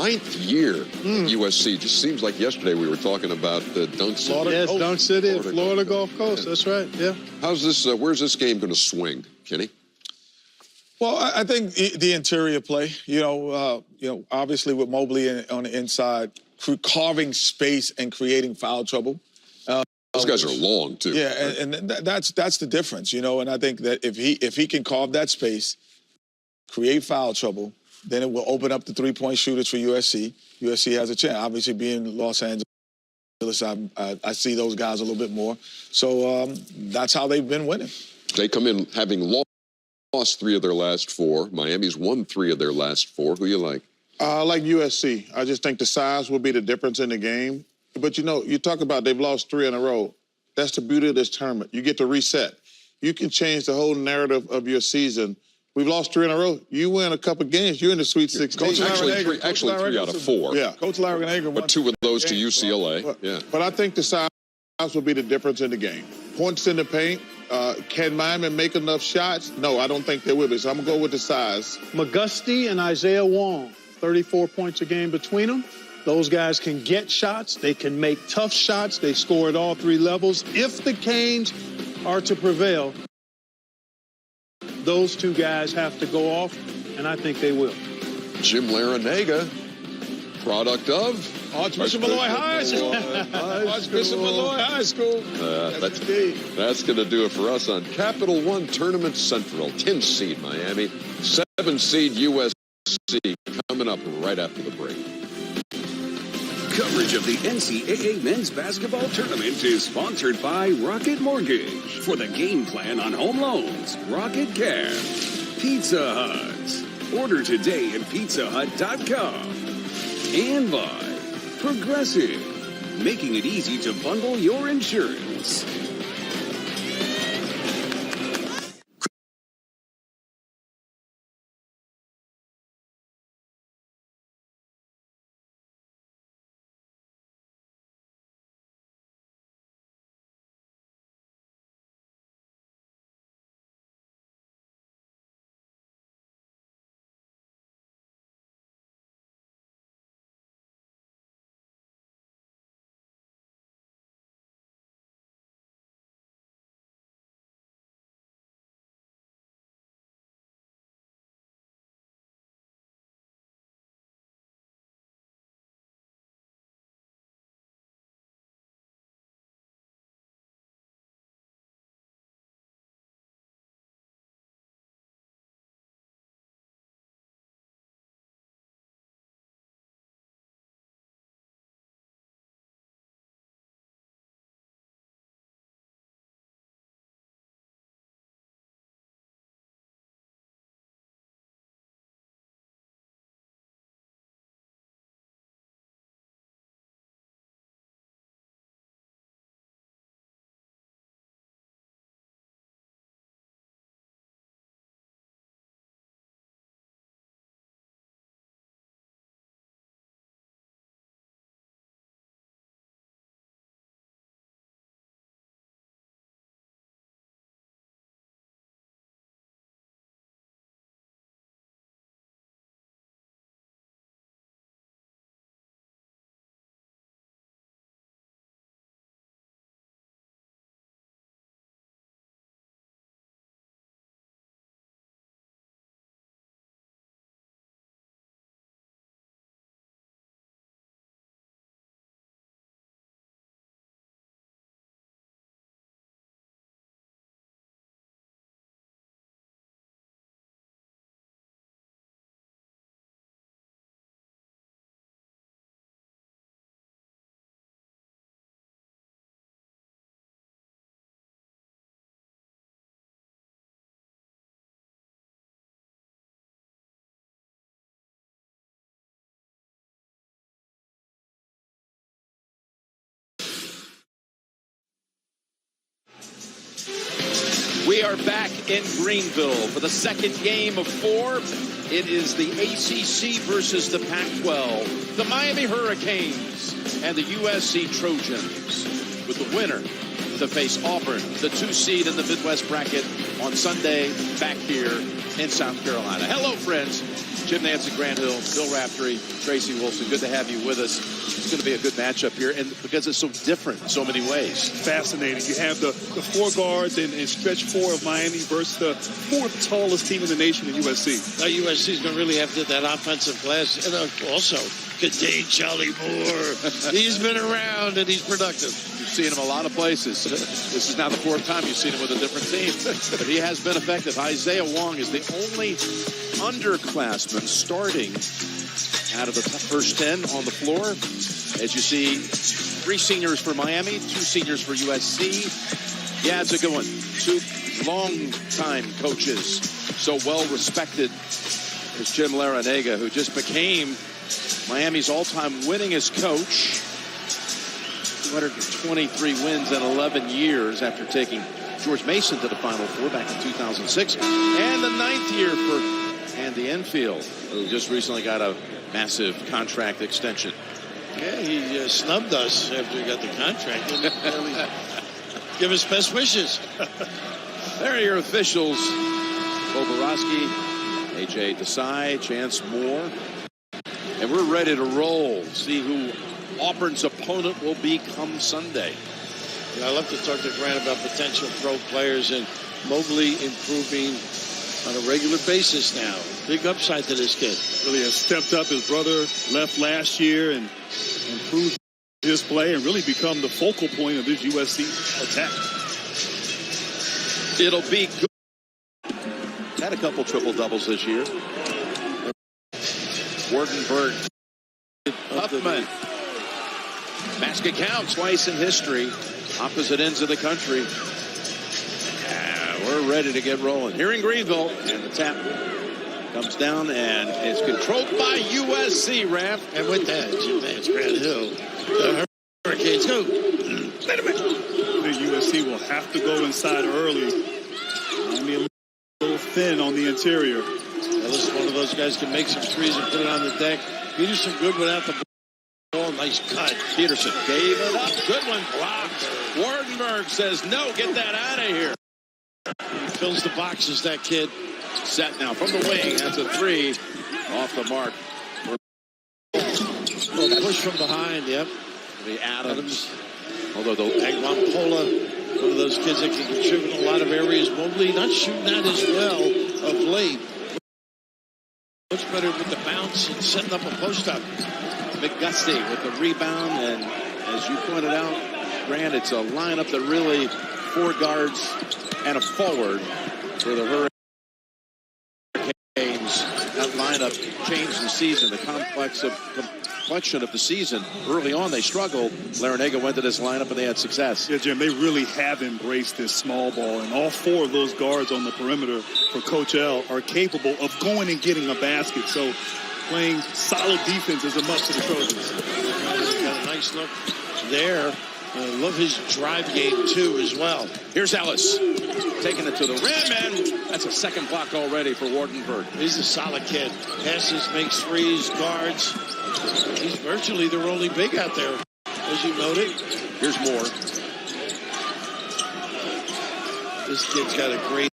9th year at USC. Just seems like yesterday we were talking about Dunk City. Yes, Dunk City, Florida Gulf Coast. That's right, yeah. How's this, where's this game going to swing, Kenny? Well, I think the interior play, obviously with Mobley on the inside, carving space and creating foul trouble. Those guys are long, too. Yeah, and that's the difference, and I think that if he can carve that space, create foul trouble, then it will open up the three-point shooters for USC. USC has a chance. Obviously, being Los Angeles, I see those guys a little bit more. So that's how they've been winning. They come in having lost 3 of their last 4. Miami's won 3 of their last 4. Who you like? I like USC. I just think the size will be the difference in the game. But, you talk about they've lost 3 in a row. That's the beauty of this tournament. You get to reset. You can change the whole narrative of your season. We've lost 3 in a row. You win a couple games, you're in the Sweet 16. Actually 3 out of 4. Yeah. Coach Larranaga won. But 2 of those to UCLA. But I think the size will be the difference in the game. Points in the paint. Can Miami make enough shots? No, I don't think they will be. So I'm going to go with the size. McGusty and Isaiah Wong, 34 points a game between them. Those guys can get shots. They can make tough shots. They score at all 3 levels. If the Canes are to prevail, those 2 guys have to go off, and I think they will. Jim Larranaga, product of Archbishop Malloy High School. Archbishop Malloy High School. That's going to do it for us on Capital One Tournament Central. 10 seed Miami, 7 seed USC coming up right after the break. Coverage of the NCAA men's basketball tournament is sponsored by Rocket Mortgage. For the game plan on home loans, Rocket Care. Pizza Hut. Order today at pizzahut.com. And by Progressive, making it easy to bundle your insurance. We are back in Greenville for the second game of 4. It is the ACC versus the Pac-12. The Miami Hurricanes and the USC Trojans, with the winner to face Auburn, the 2 seed in the Midwest bracket, on Sunday back here in South Carolina. Hello, friends. Jim Nance and Grant Hill, Bill Raftery, Tracy Wilson, good to have you with us. It's going to be a good matchup here, and because it's so different in so many ways. Fascinating. You have the four guards and stretch four of Miami versus the fourth tallest team in the nation in USC. Now USC is going to really have to get that offensive class. And also, good day, Charlie Moore. He's been around and he's productive. You've seen him a lot of places. This is now the fourth time you've seen him with a different team. But he has been effective. Isaiah Wong is the only underclassman starting out of the first 10 on the floor. As you see, 3 seniors for Miami, 2 seniors for USC. Yeah, it's a good one. 2 long-time coaches, so well-respected as Jim Larrañaga, who just became Miami's all-time winningest coach. 223 wins in 11 years after taking George Mason to the Final Four back in 2006. And the 9th year for Andy Enfield, who just recently got a massive contract extension. Yeah, he snubbed us after he got the contract. Didn't really give us best wishes. There are your officials. Bo Borowski, A.J. Desai, Chance Moore. And we're ready to roll. See who Auburn's opponent will be come Sunday. I love to talk to Grant about potential pro players and Mobley improving on a regular basis now. Big upside to this kid. Really has stepped up. His brother left last year and improved his play and really become the focal point of this USC attack. It'll be good. Had a couple triple-doubles this year. Wardenberg. Huffman. Basket count twice in history. Opposite ends of the country. We're ready to get rolling. Here in Greenville, and the tap comes down, and it's controlled by USC, Raph. And with that, Jim Nance, Grant Hill, the Hurricanes go. Wait a minute. I think USC will have to go inside early. I mean, a little thin on the interior. Ellis, one of those guys, can make some threes and put it on the deck. Peterson good without the ball. Nice cut. Peterson gave it up. Good one. Blocked. Wardenberg says, no, get that out of here. He fills the boxes, that kid. Set now from the wing. That's a 3 off the mark. Well, push from behind, yep. The Adams. Although the Agwampola, one of those kids that can contribute in a lot of areas. Mobley not shooting that as well of late. Much better with the bounce and setting up a post-up. McGusty with the rebound. And as you pointed out, Grant, it's a lineup that really 4 guards and a forward for the Hurricanes. That lineup changed the season, the complexion of the season. Early on, they struggled. Larrañaga went to this lineup, and they had success. Yeah, Jim, they really have embraced this small ball, and all 4 of those guards on the perimeter for Coach L are capable of going and getting a basket. So playing solid defense is a must for the Trojans. Got a nice look there. I love his drive game, too, as well. Here's Ellis taking it to the rim, and that's a second block already for Wardenberg. He's a solid kid. Passes, makes threes, guards. He's virtually their only big out there, as you noted. Here's Moore. This kid's got a great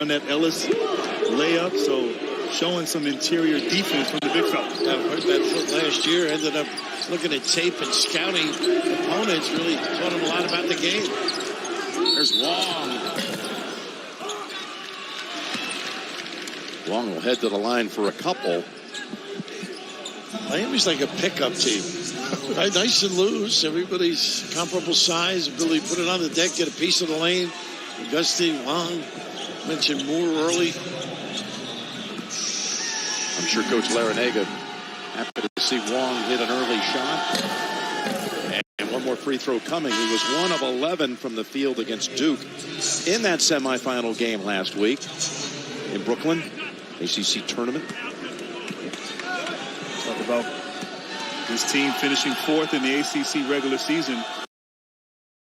that Ellis layup, so showing some interior defense from the big fella. Hurt that foot last year, ended up looking at tape and scouting opponents, really taught him a lot about the game. There's Wong. Wong will head to the line for a couple. Miami's like a pickup team. Right, nice and loose. Everybody's comparable size, ability to put it on the deck, get a piece of the lane. Auguste, Wong, mentioned Moore early. I'm sure Coach Larinaga happy to see Wong hit an early shot. And one more free throw coming. He was 1 of 11 from the field against Duke in that semifinal game last week in Brooklyn, ACC tournament. Talk about this team finishing 4th in the ACC regular season.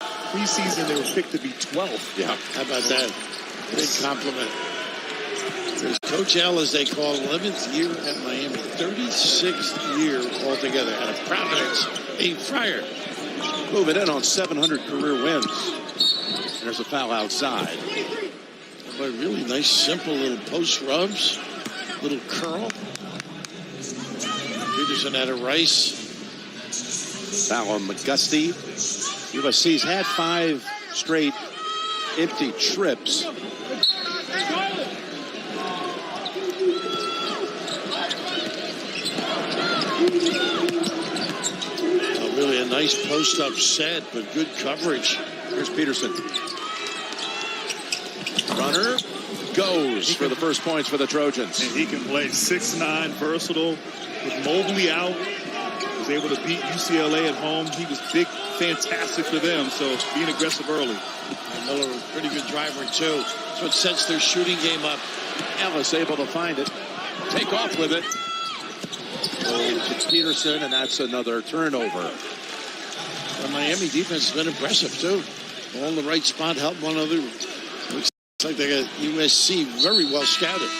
Preseason, they were picked to be 12th. Yeah, how about that? Big compliment. There's Coach L, as they call, 11th year at Miami, 36th year altogether out of Providence, a Friar. Moving in on 700 career wins. There's a foul outside. But really nice, simple little post rubs, little curl. Peterson out of Rice. Foul on McGusty. USC's had 5 straight empty trips. Really a nice post-up set, but good coverage. Here's Peterson. Runner goes for the first points for the Trojans. And he can play 6'9", versatile. With Mobley out, was able to beat UCLA at home. He was big, fantastic for them, so being aggressive early. And Miller was a pretty good driver, too. That's what sets their shooting game up. Ellis able to find it. Take off with it. To Peterson, and that's another turnover. The Miami defense has been impressive, too. All in the right spot, help one another. Looks like they got USC very well scouted.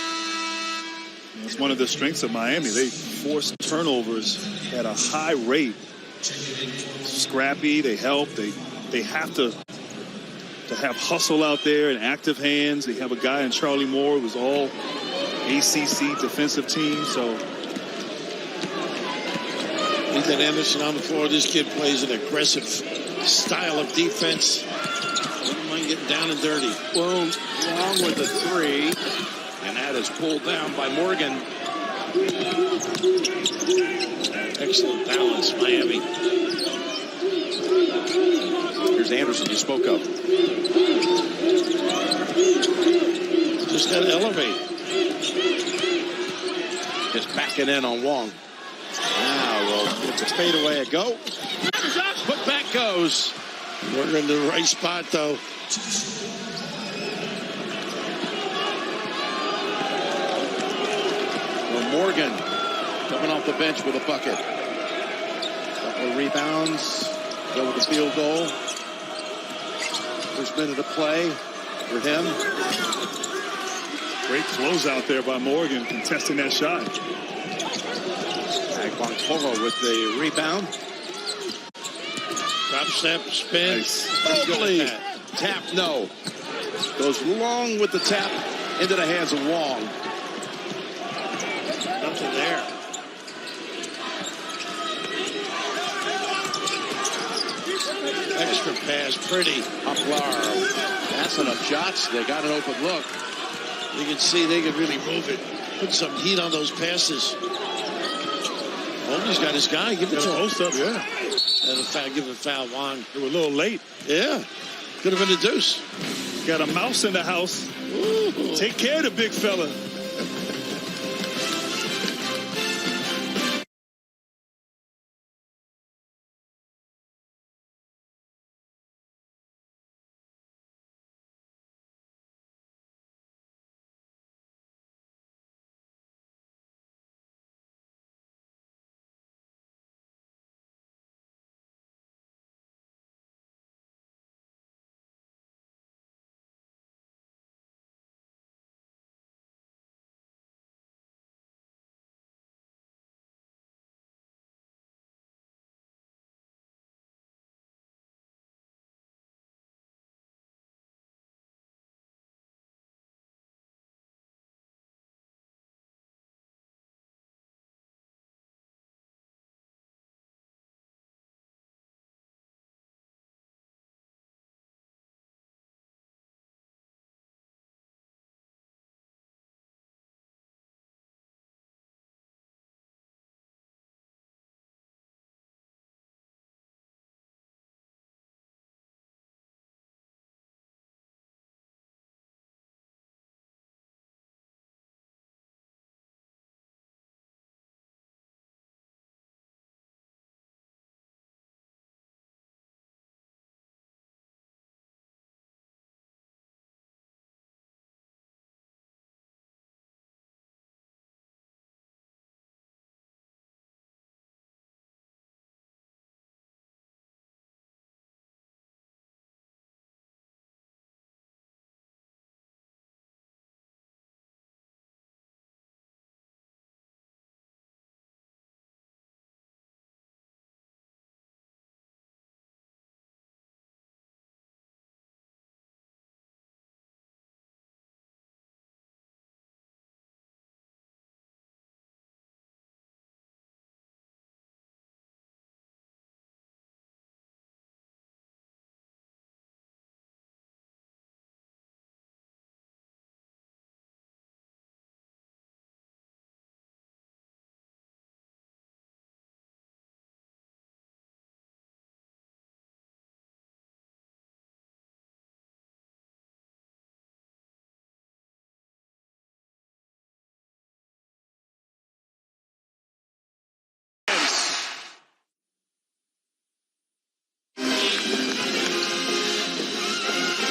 It's one of the strengths of Miami. They force turnovers at a high rate. Scrappy, they help. They have to have hustle out there and active hands. They have a guy in Charlie Moore who's all ACC defensive team, so Ethan Anderson on the floor. This kid plays an aggressive style of defense. Don't mind getting down and dirty. Well, Long with the 3, and that is pulled down by Morgan. Excellent balance, Miami. Here's Anderson you spoke of. Just got to elevate. Just backing in on Wong. Now we'll get the fadeaway a go. Put back goes. We're in the right spot, though. Well, Morgan coming off the bench with a bucket. Couple of rebounds. Go with the field goal. First minute of play for him. great closeout there by Morgan, contesting that shot. Agbonkoro with the rebound. Drop step, spin. Nice. Mobley. Tap, no. Goes long with the tap into the hands of Wong. Nothing there. Extra pass, pretty. Uplar. That's enough shots. They got an open look. You can see they can really move it. Put some heat on those passes. Mobley's got his guy. Give it to him. Post up, yeah. And a foul, give a foul, Wong. They were a little late. Yeah. Could have been a deuce. Got a mouse in the house. Ooh. Take care of the big fella.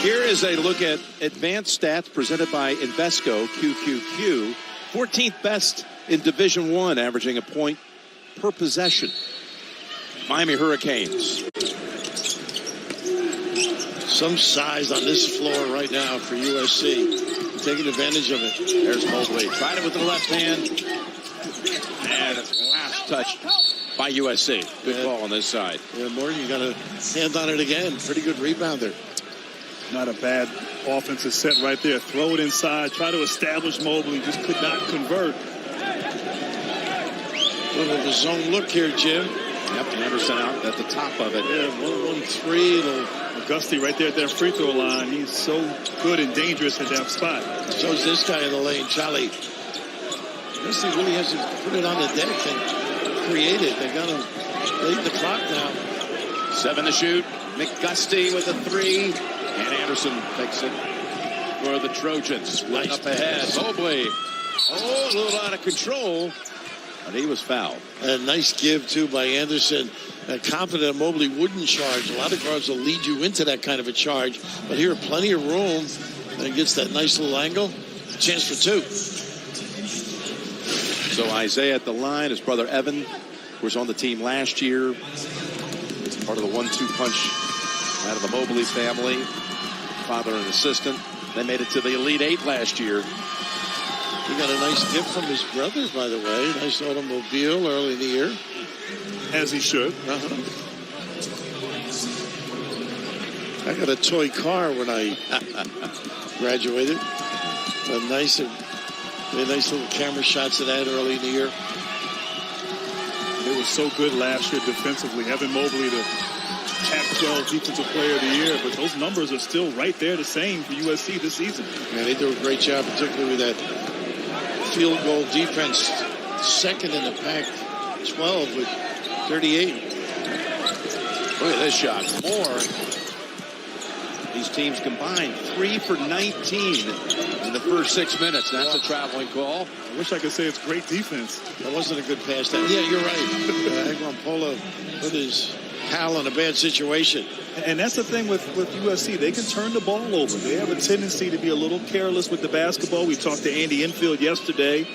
Here is a look at advanced stats presented by Invesco QQQ. 14th best in Division I, averaging a point per possession. Miami Hurricanes. Some size on this floor right now for USC. Taking advantage of it. There's Mobley. Tried it with the left hand. And last touch by USC. Good ball on this side. Yeah, Morgan, you got a hand on it again. Pretty good rebounder. Not a bad offensive set right there. Throw it inside. Try to establish Mobley. Just could not convert. A little bit of a zone look here, Jim. Yep, Anderson out at the top of it. Yeah, 1-1-3. Little Gusty right there at that free throw line. He's so good and dangerous at that spot. shows this guy in the lane, Charlie. Gusty really has to put it on the deck and create it. They got to lead the clock now. 7 to shoot. McGusty with a 3. And Anderson takes it for the Trojans. Split up ahead. Mobley. Oh, a little out of control. But he was fouled. A nice give, too, by Anderson. Confident Mobley wouldn't charge. A lot of guards will lead you into that kind of a charge. But here, plenty of room. And gets that nice little angle. Chance for 2. So Isaiah at the line. His brother Evan was on the team last year. Part of the 1-2 punch out of the Mobley family. Father and assistant. They made it to the Elite 8 last year. He got a nice gift from his brother, by the way. Nice automobile early in the year. As he should. I got a toy car when I graduated. A nice little camera shots of that early in the year. It was so good last year defensively. Evan Mobley, the Pac-12 Defensive Player of the Year. But those numbers are still right there the same for USC this season. Yeah, they do a great job, particularly with that field goal defense. Second in the Pac-12 with 38. Look at this shot. More. These teams combined 3 for 19 in the first 6 minutes. That's a traveling call. I wish I could say it's great defense. That wasn't a good pass. Yeah, you're right. Agwampola put his pal in a bad situation. And that's the thing with USC. They can turn the ball over. They have a tendency to be a little careless with the basketball. We talked to Andy Enfield yesterday,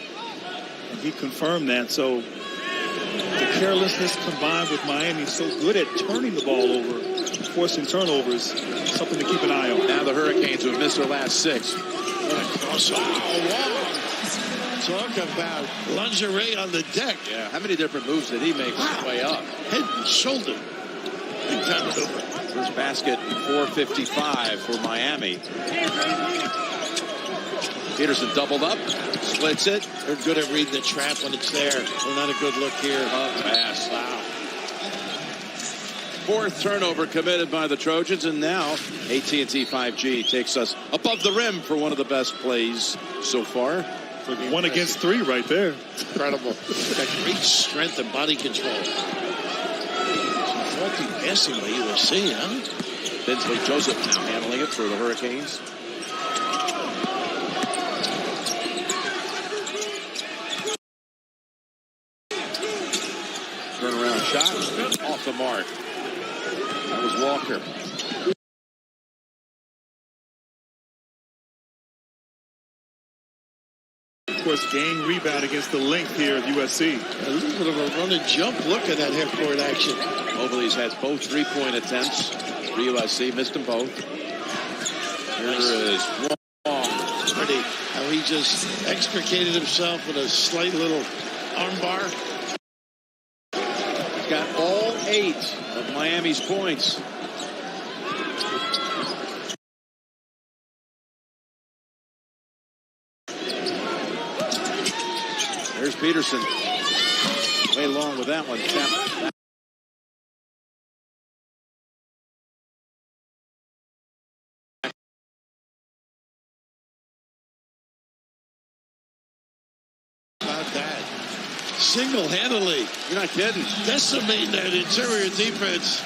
and he confirmed that. So the carelessness combined with Miami so good at turning the ball over, forcing turnovers, something to keep an eye on. Now the Hurricanes who have missed their last 6. Talk about lingerie on the deck. Yeah. How many different moves did he make on the way up? Head and shoulder. Big time maneuver. First basket, 4:55 for Miami. Peterson doubled up, splits it. They're good at reading the trap when it's there. They're not a good look here. Up pass. Wow. 4th turnover committed by the Trojans, and now AT&T 5G takes us above the rim for one of the best plays so far. 1 against 3 right there. Incredible. Got great strength and body control. Some faulty passing by USC, huh? Bensley Joseph now handling it for the Hurricanes. Turnaround shot off the mark. That was Walker. Of course, game rebound against the length here of USC. A little bit of a run and jump look at that half-court action. Mobley's has both 3-point attempts for USC. Missed them both. Here is Wong. Pretty. How he just extricated himself with a slight little armbar. He's got all 8 of Miami's points. There's Peterson. Way long with that one. About that. Single-handedly. You're not kidding. Decimating that interior defense.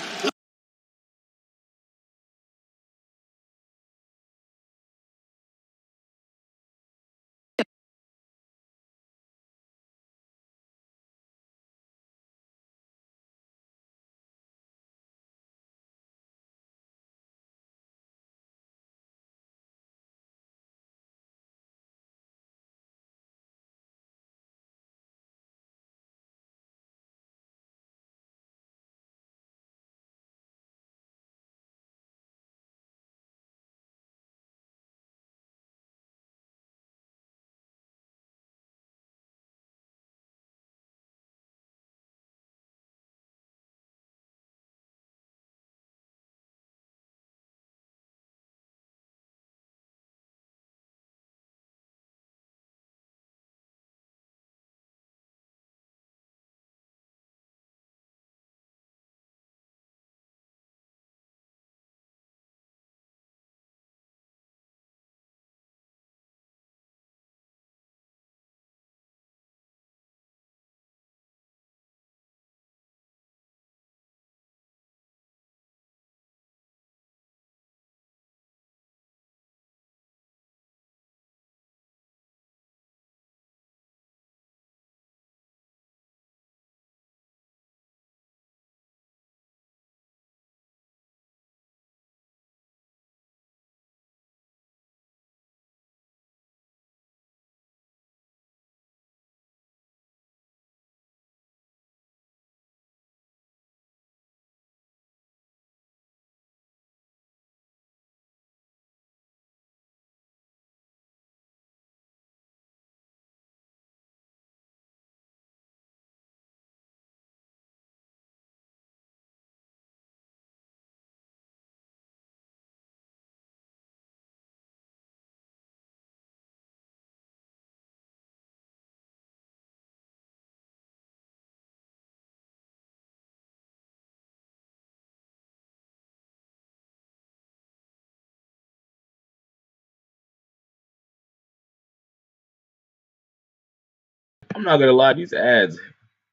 I'm not gonna lie, these ads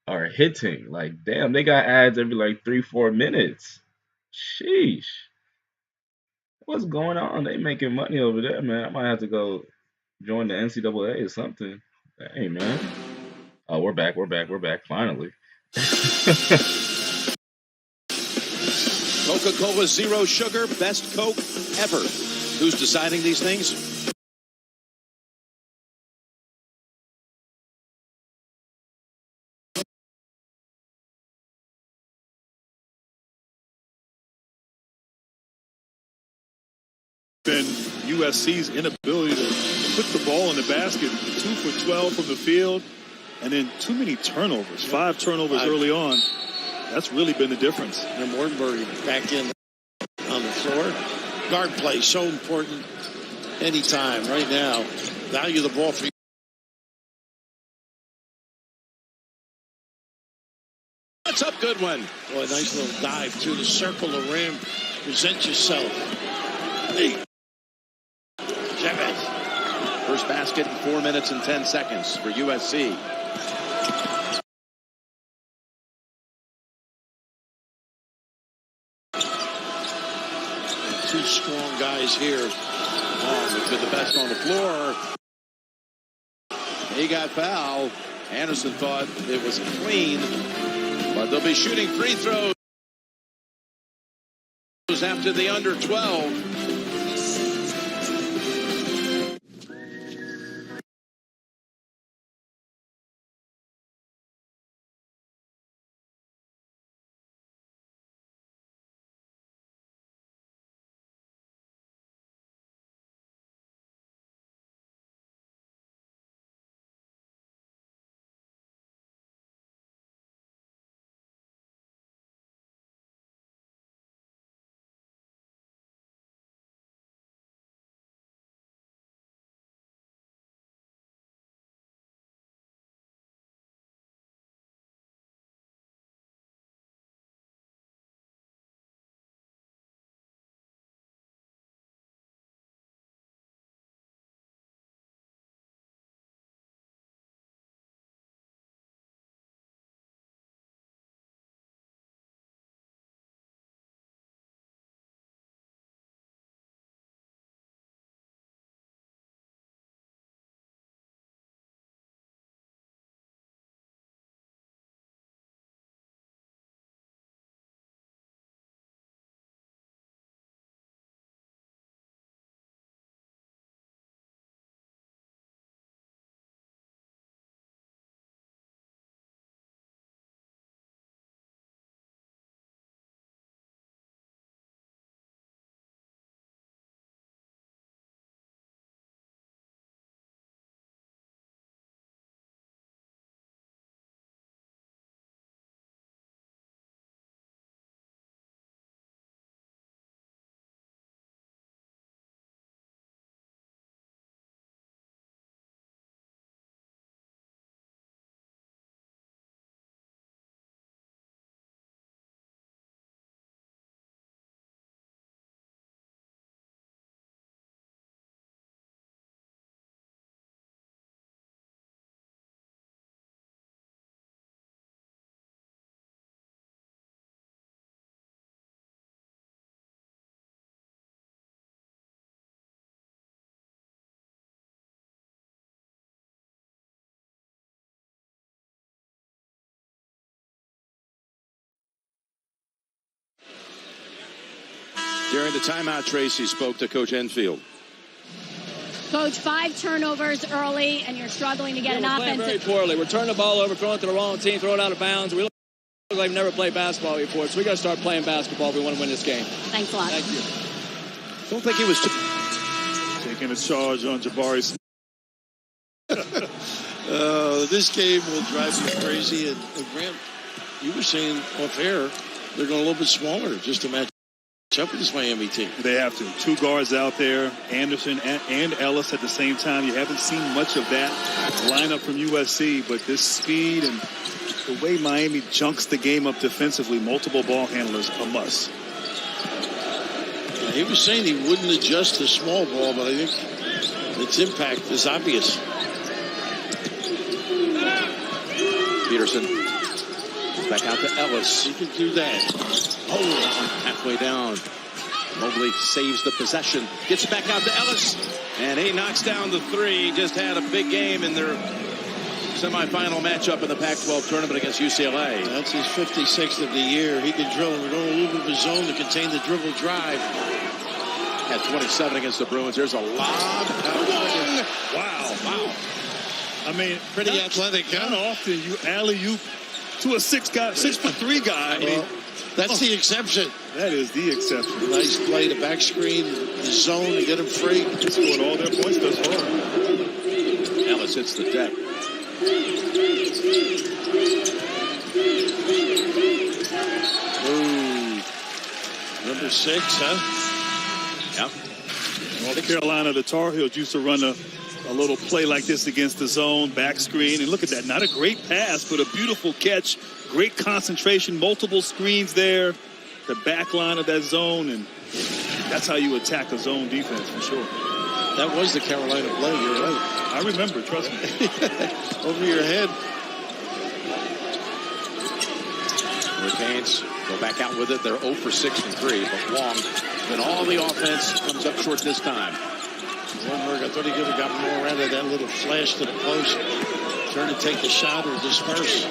are hitting. Like, damn, they got ads every like 3-4 minutes. Sheesh. What's going on? They making money over there, man. I might have to go join the NCAA or something. Hey, man. Oh, we're back. Finally. Coca-Cola Zero Sugar, best Coke ever. Who's deciding these things? Been USC's inability to put the ball in the basket. 2 for 12 from the field, and then too many turnovers. 5 turnovers early on. That's really been the difference. And Mortenberg back in on the floor. Guard play so important anytime right now. Value the ball for you. What's up, good one? Boy, nice little dive through the circle of rim. Present yourself. Hey. Chavez. First basket in 4 minutes and 10 seconds for USC. Two strong guys here. Long has been the best on the floor. He got fouled. Anderson thought it was clean, but they'll be shooting free throws after the under 12. During the timeout, Tracy spoke to Coach Enfield. Coach, 5 turnovers early, and you're struggling to get an offensive. We're playing very poorly. We're turning the ball over, throwing it to the wrong team, throwing it out of bounds. We look like we've never played basketball before, so we got to start playing basketball if we want to win this game. Thanks a lot. Thank you. Don't think he was taking a charge on Jabari Smith. This game will drive you crazy. And Grant, you were saying off air, they're going a little bit smaller just to match up with this Miami team. They have to. 2 guards out there, Anderson and Ellis at the same time. You haven't seen much of that lineup from USC, but this speed and the way Miami junks the game up defensively, multiple ball handlers, a must. He was saying he wouldn't adjust the small ball, but I think its impact is obvious. Peterson back out to Ellis. He can do that. Oh, halfway down. Mobley saves the possession. Gets it back out to Ellis. And he knocks down the three. Just had a big game in their semifinal matchup in the Pac-12 tournament against UCLA. That's his 56th of the year. He can drill. We're going a little bit of a zone to contain the dribble drive. Had 27 against the Bruins. There's a lob. Wow. I mean, Pretty athletic, huh? Not often you alley-oop to a 6'3" guy. Well, that's the exception. That is the exception. Nice play to back screen, the zone to get him free. They scored all their points thus far. Ellis hits the deck. Ooh. Number 6, huh? Yep. North Carolina, the Tar Heels used to run a little play like this against the zone, back screen. And look at that. Not a great pass, but a beautiful catch. Great concentration, multiple screens there. The back line of that zone, and that's how you attack a zone defense for sure. That was the Carolina play. You're right. I remember, trust me. Over your head. Hurricanes go back out with it. They're 0 for 6 from 3, but Wong, when all the offense comes up short this time. Lundberg, I thought he could have got more out of that little flash to the post. Trying to take the shot or disperse.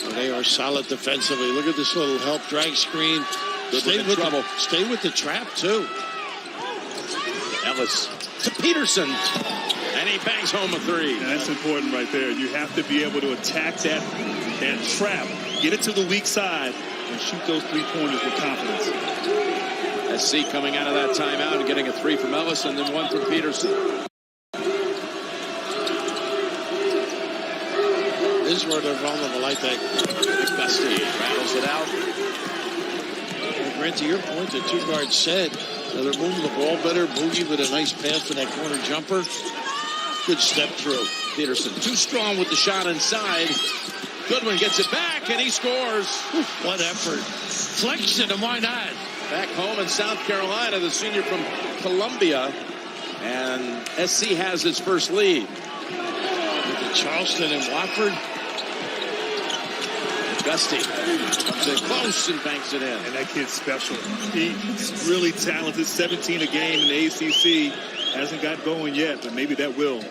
Well, they are solid defensively. Look at this little help drag screen. Stay with the trap, too. Ellis to Peterson. And he bangs home a 3. And that's important right there. You have to be able to attack that trap. Get it to the weak side and shoot those 3-pointers with confidence. SC coming out of that timeout and getting a 3 from Ellis and then 1 from Peterson. This is where they're vulnerable, I think. Gusty rattles it out. Grant, to your point, the two guards said they're moving the ball better. Boogie with a nice pass for that corner jumper. Good step through. Peterson too strong with the shot inside. Goodwin gets it back and he scores. What effort. Flexion, and why not? Back home in South Carolina, the senior from Columbia. And SC has its first lead. With the Charleston and Wofford. Gusty comes in close and banks it in. And that kid's special. He's really talented. 17 a game in the ACC. Hasn't got going yet, but maybe that will.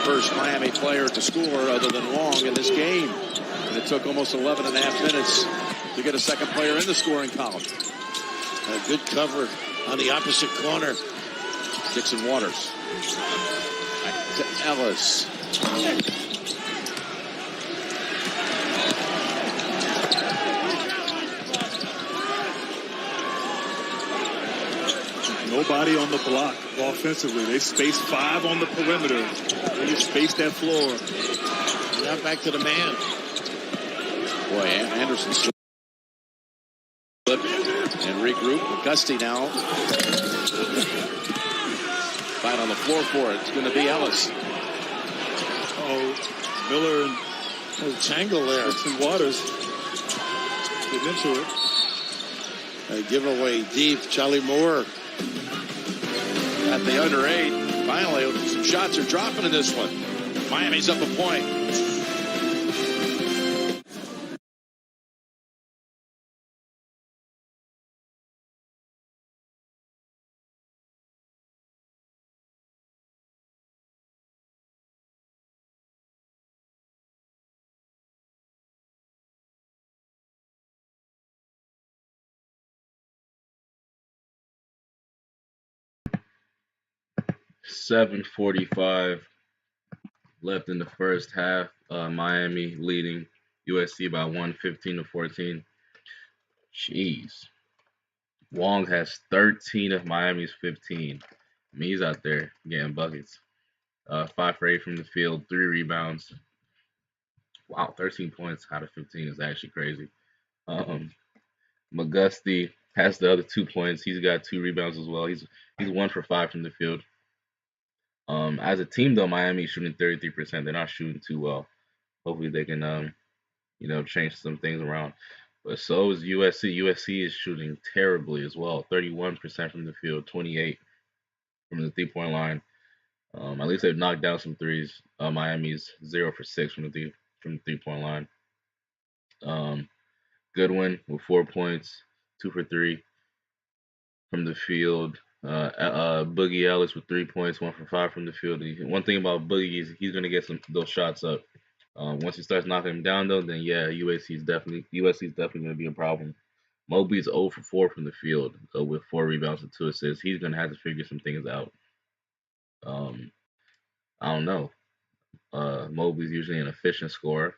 First Miami player to score other than Wong in this game. And it took almost 11 and a half minutes to get a second player in the scoring column. A good cover on the opposite corner. Dixon Waters. Back to Ellis. Nobody on the block offensively. They spaced 5 on the perimeter. They just spaced that floor. Now back to the man. Boy, Anderson slip and regroup. Gusty now. Fight on the floor for it. It's going to be Ellis. Oh, Miller and tangle there. Dixon Waters getting into it. A giveaway deep. Charlie Moore. At the under 8. Finally, some shots are dropping in this one. Miami's up a point. .7:45 left in the first half. Miami leading USC by 15-14. Jeez. Wong has 13 of Miami's 15. I mean, he's out there getting buckets. 5 for 8 from the field, 3 rebounds. Wow, 13 points out of 15 is actually crazy. McGusty has the other 2 points. He's got 2 rebounds as well. He's 1 for 5 from the field. As a team, though, Miami's shooting 33%. They're not shooting too well. Hopefully they can, change some things around. But so is USC. USC is shooting terribly as well. 31% from the field, 28 from the 3-point line. At least they've knocked down some threes. Miami's 0 for 6 from the 3-point line. Goodwin with 4 points, 2 for 3 from the field. Boogie Ellis with 3 points, 1 for 5 from the field. One thing about Boogie is he's gonna get those shots up. Once he starts knocking them down, though, then yeah, USC is definitely gonna be a problem. Mobley's 0 for 4 from the field with 4 rebounds and 2 assists. He's gonna have to figure some things out. I don't know. Mobley's usually an efficient scorer,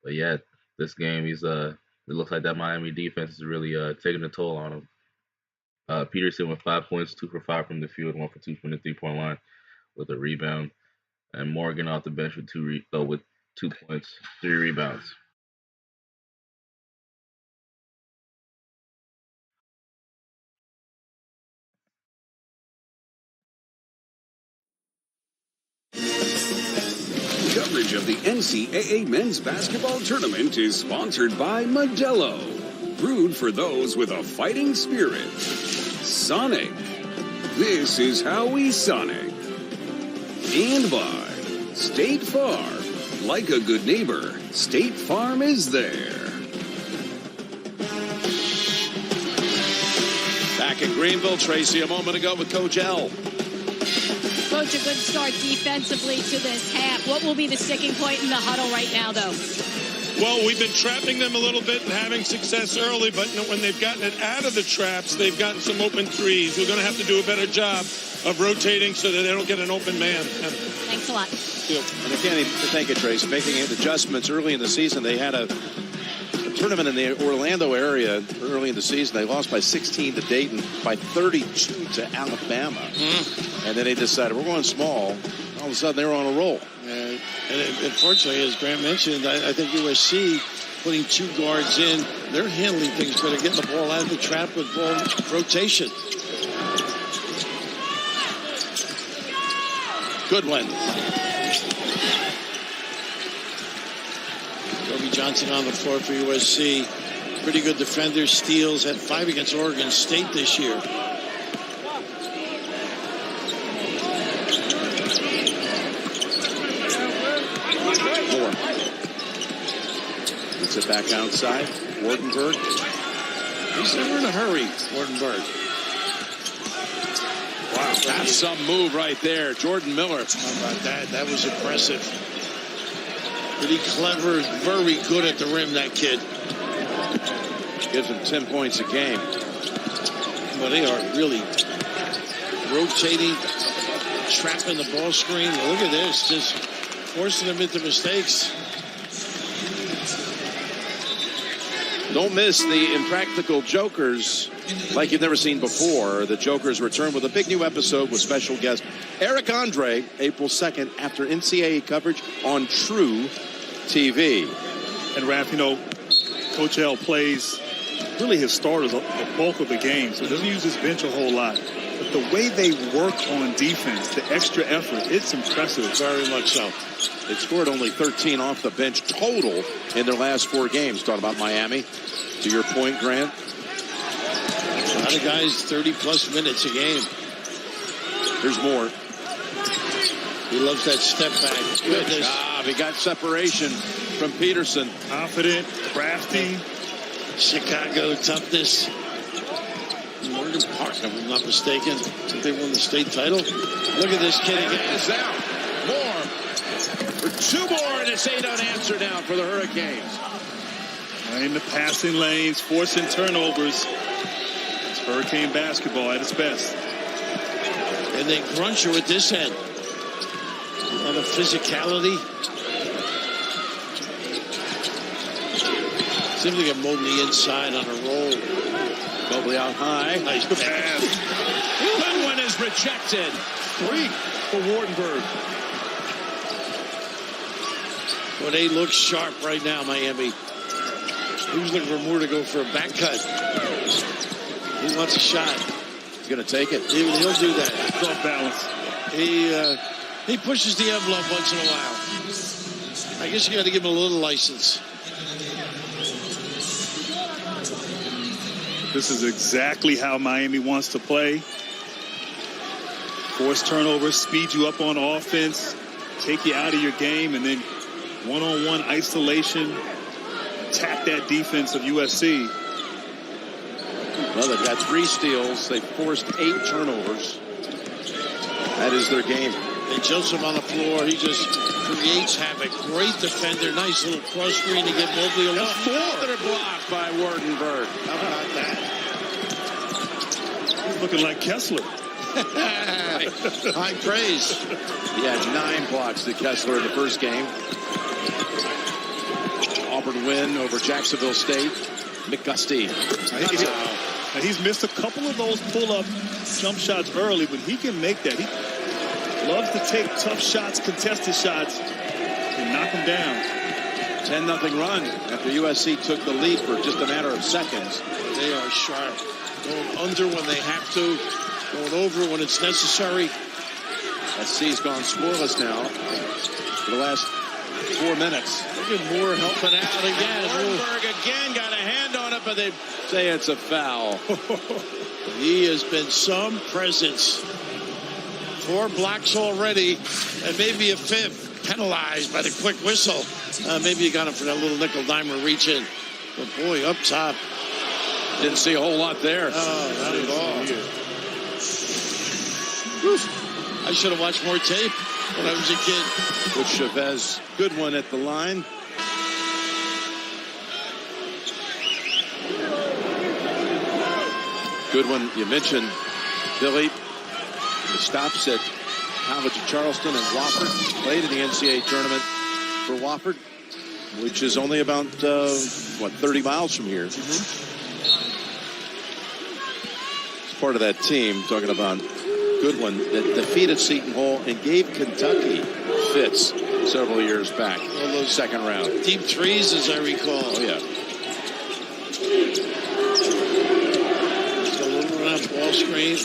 but yeah, this game it looks like that Miami defense is really taking a toll on him. Peterson with 5 points, 2 for 5 from the field, 1 for 2 from the 3-point line with a rebound, and Morgan off the bench with 2 points, 3 rebounds. Coverage of the NCAA men's basketball tournament is sponsored by Modelo, brewed for those with a fighting spirit. Sonic, this is how we Sonic. And by State Farm, like a good neighbor, State Farm is there. Back in Greenville, Tracy, a moment ago with Coach L. Coach, a good start defensively to this half. What will be the sticking point in the huddle right now, though? Well, we've been trapping them a little bit and having success early, but when they've gotten it out of the traps, they've gotten some open threes. We're going to have to do a better job of rotating so that they don't get an open man. Thanks a lot. And again, thank you, Tracy, making adjustments early in the season. They had a tournament in the Orlando area early in the season. They lost by 16 to Dayton, by 32 to Alabama. And then they decided, we're going small. All of a sudden, they were on a roll. And unfortunately, as Graham mentioned, I think USC putting 2 guards in, they're handling things better, getting the ball out of the trap with ball rotation. Goodwin. Kobe Johnson on the floor for USC. Pretty good defender, steals, had 5 against Oregon State this year. Moore. Gets it back outside. Wardenberg. He's never in a hurry. Wardenberg. Wow, that's some move right there. Jordan Miller. How about that? That was impressive. Pretty clever, very good at the rim, that kid. Gives him 10 points a game. Well, they are really rotating, trapping the ball screen. Look at this, just forcing them into mistakes. Don't miss the Impractical Jokers like you've never seen before. The Jokers return with a big new episode with special guest Eric Andre, April 2nd, after NCAA coverage on True TV. And Raph, Coach L plays really his starters the bulk of the game, so doesn't use his bench a whole lot. But the way they work on defense, the extra effort, it's impressive. Very much so. They've scored only 13 off the bench total in their last 4 games. Talking about Miami. To your point, Grant. A lot of guys, 30-plus minutes a game. Here's Moore. He loves that step back. Good job. He got separation from Peterson. Confident, crafty. Chicago toughness. Morgan Park, if I'm not mistaken. I think they won the state title. Look at this kid again. It's out. Moore. For 2 more, and it's 8 unanswered now for the Hurricanes. In the passing lanes, forcing turnovers. It's Hurricane basketball at its best. And then Gruncher at this end. A lot of physicality. Seems to get Mobley inside on a roll. Mobley out high. Nice pass. Goodwin is rejected. 3 for Wardenberg. Well, they look sharp right now, Miami. He was looking for Moore to go for a back cut. He wants a shot. He's going to take it. He'll do that. It's off balance. He pushes the envelope once in a while. I guess you got to give him a little license. This is exactly how Miami wants to play. Force turnovers, speed you up on offense, take you out of your game, and then one-on-one isolation, attack that defense of USC. Well, they've got 3 steals. They've forced 8 turnovers. That is their game. And Joseph on the floor, he just creates havoc. Great defender, nice little cross screen to get Mobley a look. Another block by Wardenberg. How about that? He's looking like Kessler. High praise. He had 9 blocks to Kessler in the first game. Auburn win over Jacksonville State. McGusty. Now, he's missed a couple of those pull-up jump shots early, but he can make that. He loves to take tough shots, contested shots, and knock them down. 10-0 run after USC took the lead for just a matter of seconds. They are sharp. Going under when they have to. Going over when it's necessary. SC's gone scoreless now for the last 4 minutes. Look at Moore helping out again. Wardenberg again got a hand on it, but they say it's a foul. He has been some presence. 4 blocks already, and maybe a 5th penalized by the quick whistle. Maybe you got him for that little nickel-dimer reach in. But boy, up top. Didn't see a whole lot there. Oh, not at all. I should have watched more tape when I was a kid. With Chavez, good one at the line. Good one. You mentioned Billy. The stops at College of Charleston and Wofford. Played in the NCAA tournament for Wofford, which is only about 30 miles from here. It's part of that team. Talking about Goodwin that defeated Seton Hall and gave Kentucky fits several years back. All those second round. Deep threes, as I recall. Oh, yeah. Just a little around ball screen.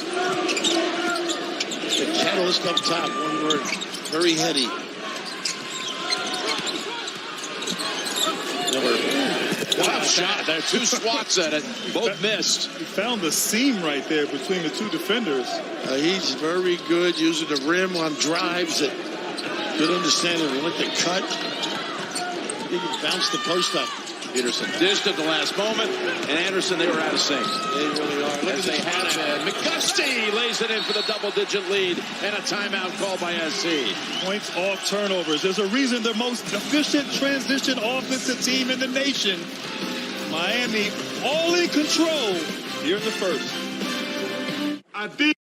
The catalyst up top, one word. Very heady. Wow, shot. There are 2 swats at it. Both missed. He found the seam right there between the 2 defenders. He's very good using the rim on drives. Good understanding of what the cut. He can bounce the post up. Peterson dished at the last moment, and Anderson, they were out of sync. They really are. Look As they had it. McGusty lays it in for the double-digit lead, and a timeout called by SC. Points off turnovers. There's a reason the most efficient transition offensive team in the nation. Miami all in control here in the first. I think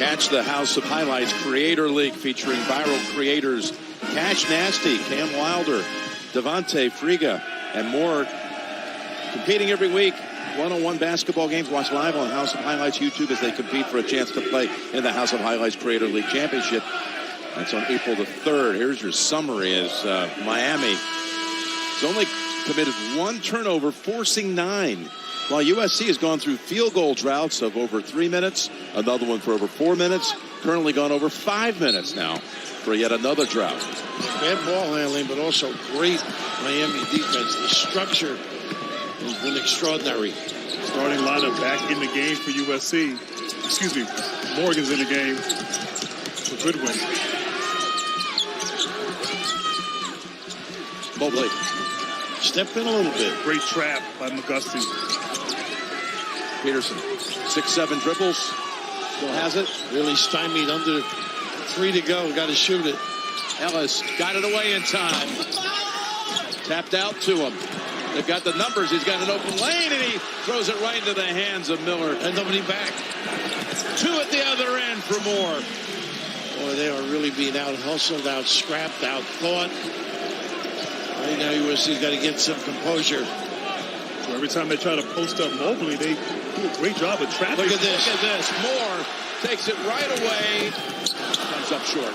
Catch the House of Highlights Creator League featuring viral creators Cash Nasty, Cam Wilder, Devontae Friga, and more. Competing every week. One-on-one basketball games. Watch live on House of Highlights YouTube as they compete for a chance to play in the House of Highlights Creator League Championship. That's on April the 3rd. Here's your summary as Miami has only committed 1 turnover, forcing 9. While USC has gone through field goal droughts of over 3 minutes, another one for over 4 minutes, currently gone over 5 minutes now for yet another drought. Bad ball handling, but also great Miami defense. The structure has been extraordinary. Starting lineup back in the game for USC. Excuse me, Morgan's in the game for Goodwin. Mobley. Step in a little bit. Great trap by McGusty. Peterson, 6-7 dribbles. Still has it. Really stymied under 3 to go. Got to shoot it. Ellis got it away in time. Tapped out to him. They've got the numbers. He's got an open lane, and he throws it right into the hands of Miller. And nobody back. 2 at the other end for Moore. Boy, they are really being out-hustled, out-scrapped, out-thought. Right now, USC's got to get some composure. So every time they try to post up Mobley, they do a great job of trapping. Look at this. Look at this. Moore takes it right away. Comes up short.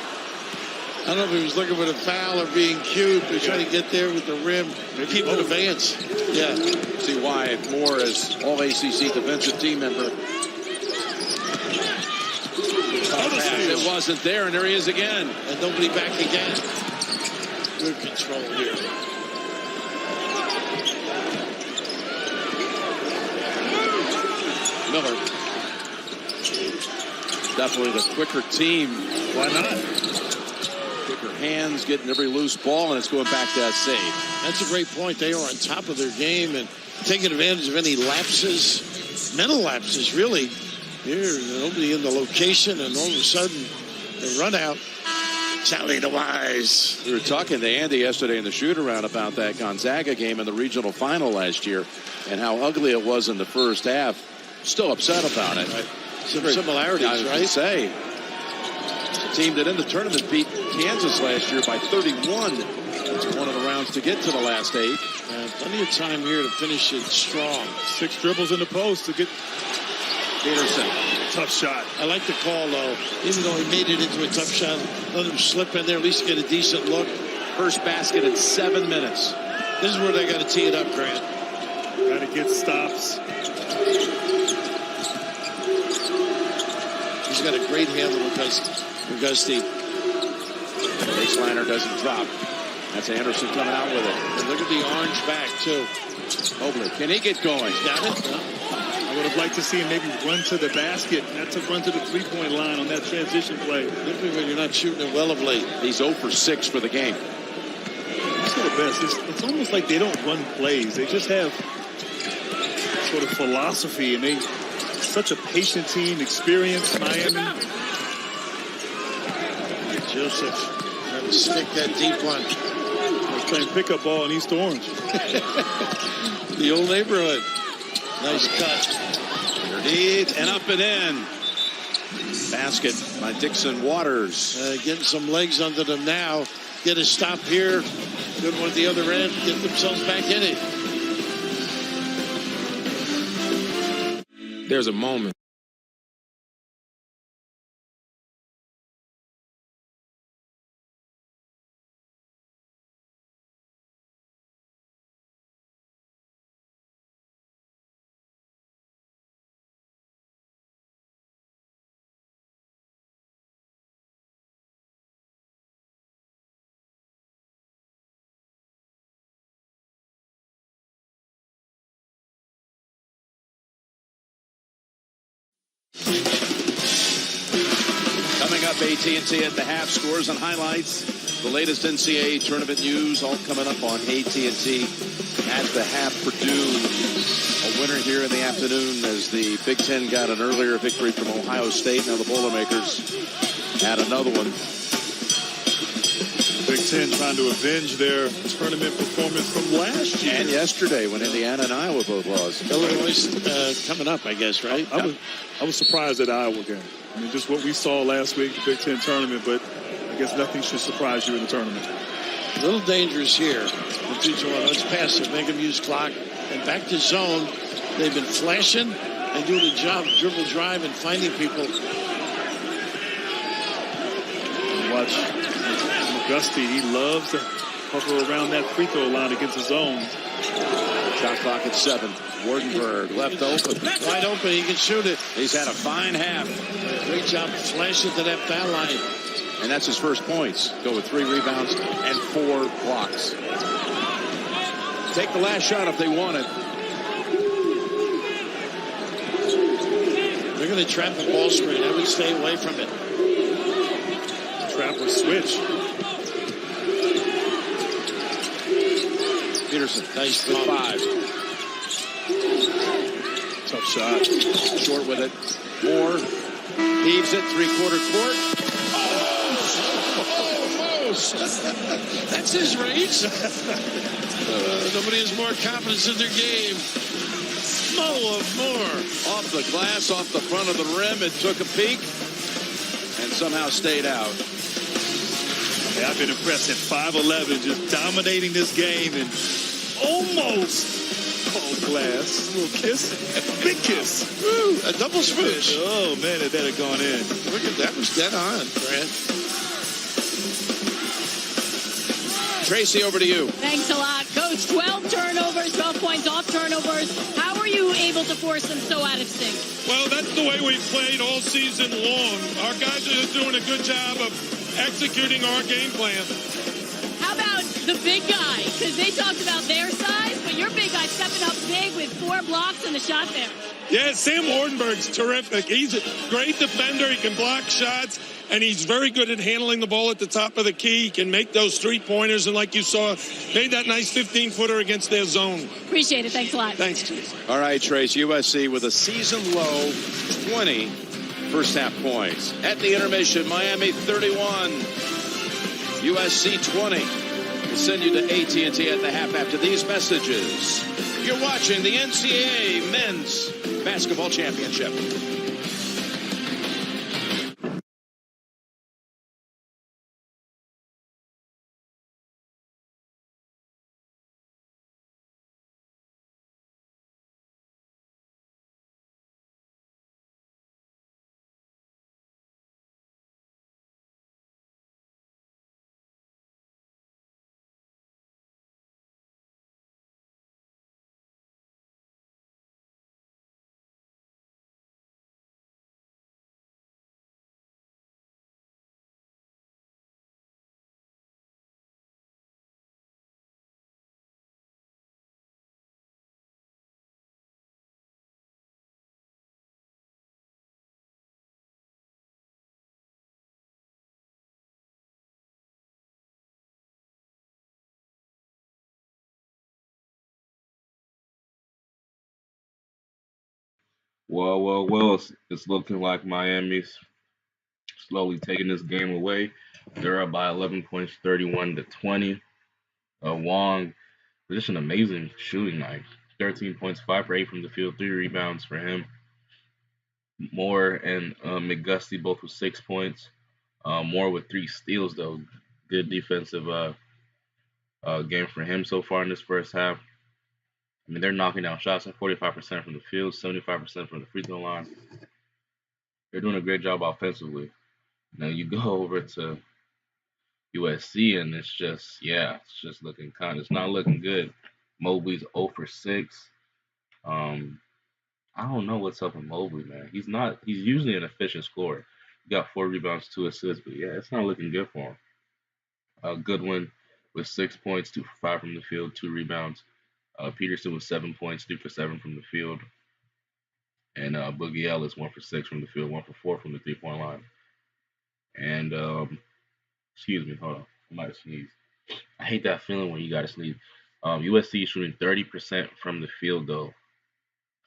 I don't know if he was looking for the foul or being cued, but trying to get there with the rim. Keep it advance. Yeah. See why Moore is all-ACC defensive team member. It wasn't there, and there he is again. And nobody back again. Good control here. Miller. Definitely the quicker team. Why not? Quicker hands, getting every loose ball, and it's going back to that save. That's a great point. They are on top of their game and taking advantage of any lapses, mental lapses, really. Here, nobody in the location, and all of a sudden, they run out. Sally the Wise. We were talking to Andy yesterday in the shoot-around about that Gonzaga game in the regional final last year and how ugly it was in the first half. Still upset about it. Right. Some similarities, I was right? Say, the team that in the tournament beat Kansas last year by 31. It's one of the rounds to get to the last 8. Plenty of time here to finish it strong. 6 dribbles in the post to get Peterson. Tough shot. I like the call, though. Even though he made it into a tough shot, let him slip in there, at least get a decent look. First basket in 7 minutes. This is where they got to tee it up, Grant. Got to get stops. He's got a great handle because Steve. Baseliner doesn't drop. That's Anderson coming out with it. And look at the orange back, too. Mobley, can he get going? Got it? No. I would have liked to see him maybe run to the basket, not to run to the three-point line on that transition play. Particularly when you're not shooting it well of late. He's 0 for 6 for the game. That's the best. It's almost like they don't run plays. They just have sort of philosophy, and they such a patient team, experienced Miami. Joseph trying to stick that deep one. They're playing pickup ball in East Orange. The old neighborhood. Nice cut. Underneath and up and in. Basket by Dixon Waters. Getting some legs under them now. Get a stop here. Good one at the other end. Get themselves back in it. There's a moment. Coming up, AT&T at the half, scores and highlights. The latest NCAA tournament news all coming up on AT&T at the half. Purdue, a winner here in the afternoon as the Big Ten got an earlier victory from Ohio State. Now the Boilermakers had another one. Big Ten trying to avenge their tournament performance from last year. And yesterday when Indiana and Iowa both lost. Illinois coming up, I guess, right? I was surprised at the Iowa game. I mean, just what we saw last week, the Big Ten tournament, but I guess nothing should surprise you in the tournament. A little dangerous here. Let's pass it, make them use clock. And back to zone. They've been flashing and doing a job, dribble drive, and finding people. Watch McGusty. He loves to hover around that free throw line against his zone. Shot clock at 7. Wardenberg left open. Wide open. He can shoot it. He's had a fine half. Great job flashing to that foul line. And that's his first points. Go with 3 rebounds and 4 blocks. Take the last shot if they want it. They're going to trap the ball screen. I would stay away from it. Trap or switch. Peterson, nice with 5. Tough shot. Short with it. Moore heaves it, 3/4 court. Almost. That's his range. Nobody has more confidence in their game. Moore. Off the glass, off the front of the rim. It took a peek and somehow stayed out. Yeah, I've been impressed at 5'11", just dominating this game and almost called glass. A little kiss. Big kiss. Woo, a double smooch. Oh, man, that had gone in. Look at that. Was dead on, Grant. Tracy, over to you. Thanks a lot. Coach, 12 turnovers, 12 points off turnovers. How are you able to force them so out of sync? Well, that's the way we've played all season long. Our guys are just doing a good job of executing our game plan. How about the big guy? Because they talked about their size, but your big guy stepping up big with 4 blocks and a shot there. Yeah, Sam Wardenberg's terrific. He's a great defender. He can block shots, and he's very good at handling the ball at the top of the key. He can make those 3-pointers, and like you saw, made that nice 15-footer against their zone. Appreciate it. Thanks a lot. Thanks, Trace. All right, Trace, USC with a season-low 20 first-half points. At the intermission, Miami 31, USC 20. We'll send you to AT&T at the half after these messages. You're watching the NCAA Men's Basketball Championship. Well. It's looking like Miami's slowly taking this game away. They're up by 11 points, 31-20. Wong, just an amazing shooting night. 13 points, 5 for 8 from the field, 3 rebounds for him. Moore and McGusty both with 6 points. Moore with 3 steals, though. Good defensive game for him so far in this first half. I mean, they're knocking down shots at 45% from the field, 75% from the free throw line. They're doing a great job offensively. Now you go over to USC, and it's just looking it's not looking good. Mobley's 0 for 6. I don't know what's up with Mobley, man. He's usually an efficient scorer. He got 4 rebounds, 2 assists, but yeah, it's not looking good for him. Goodwin with 6 points, 2 for 5 from the field, 2 rebounds. Peterson with 7 points, 3 for 7 from the field. And Boogie Ellis 1 for 6 from the field, 1 for 4 from the 3-point line. And excuse me, hold on, I might have sneezed. I hate that feeling when you gotta sneeze. USC is shooting 30% from the field though,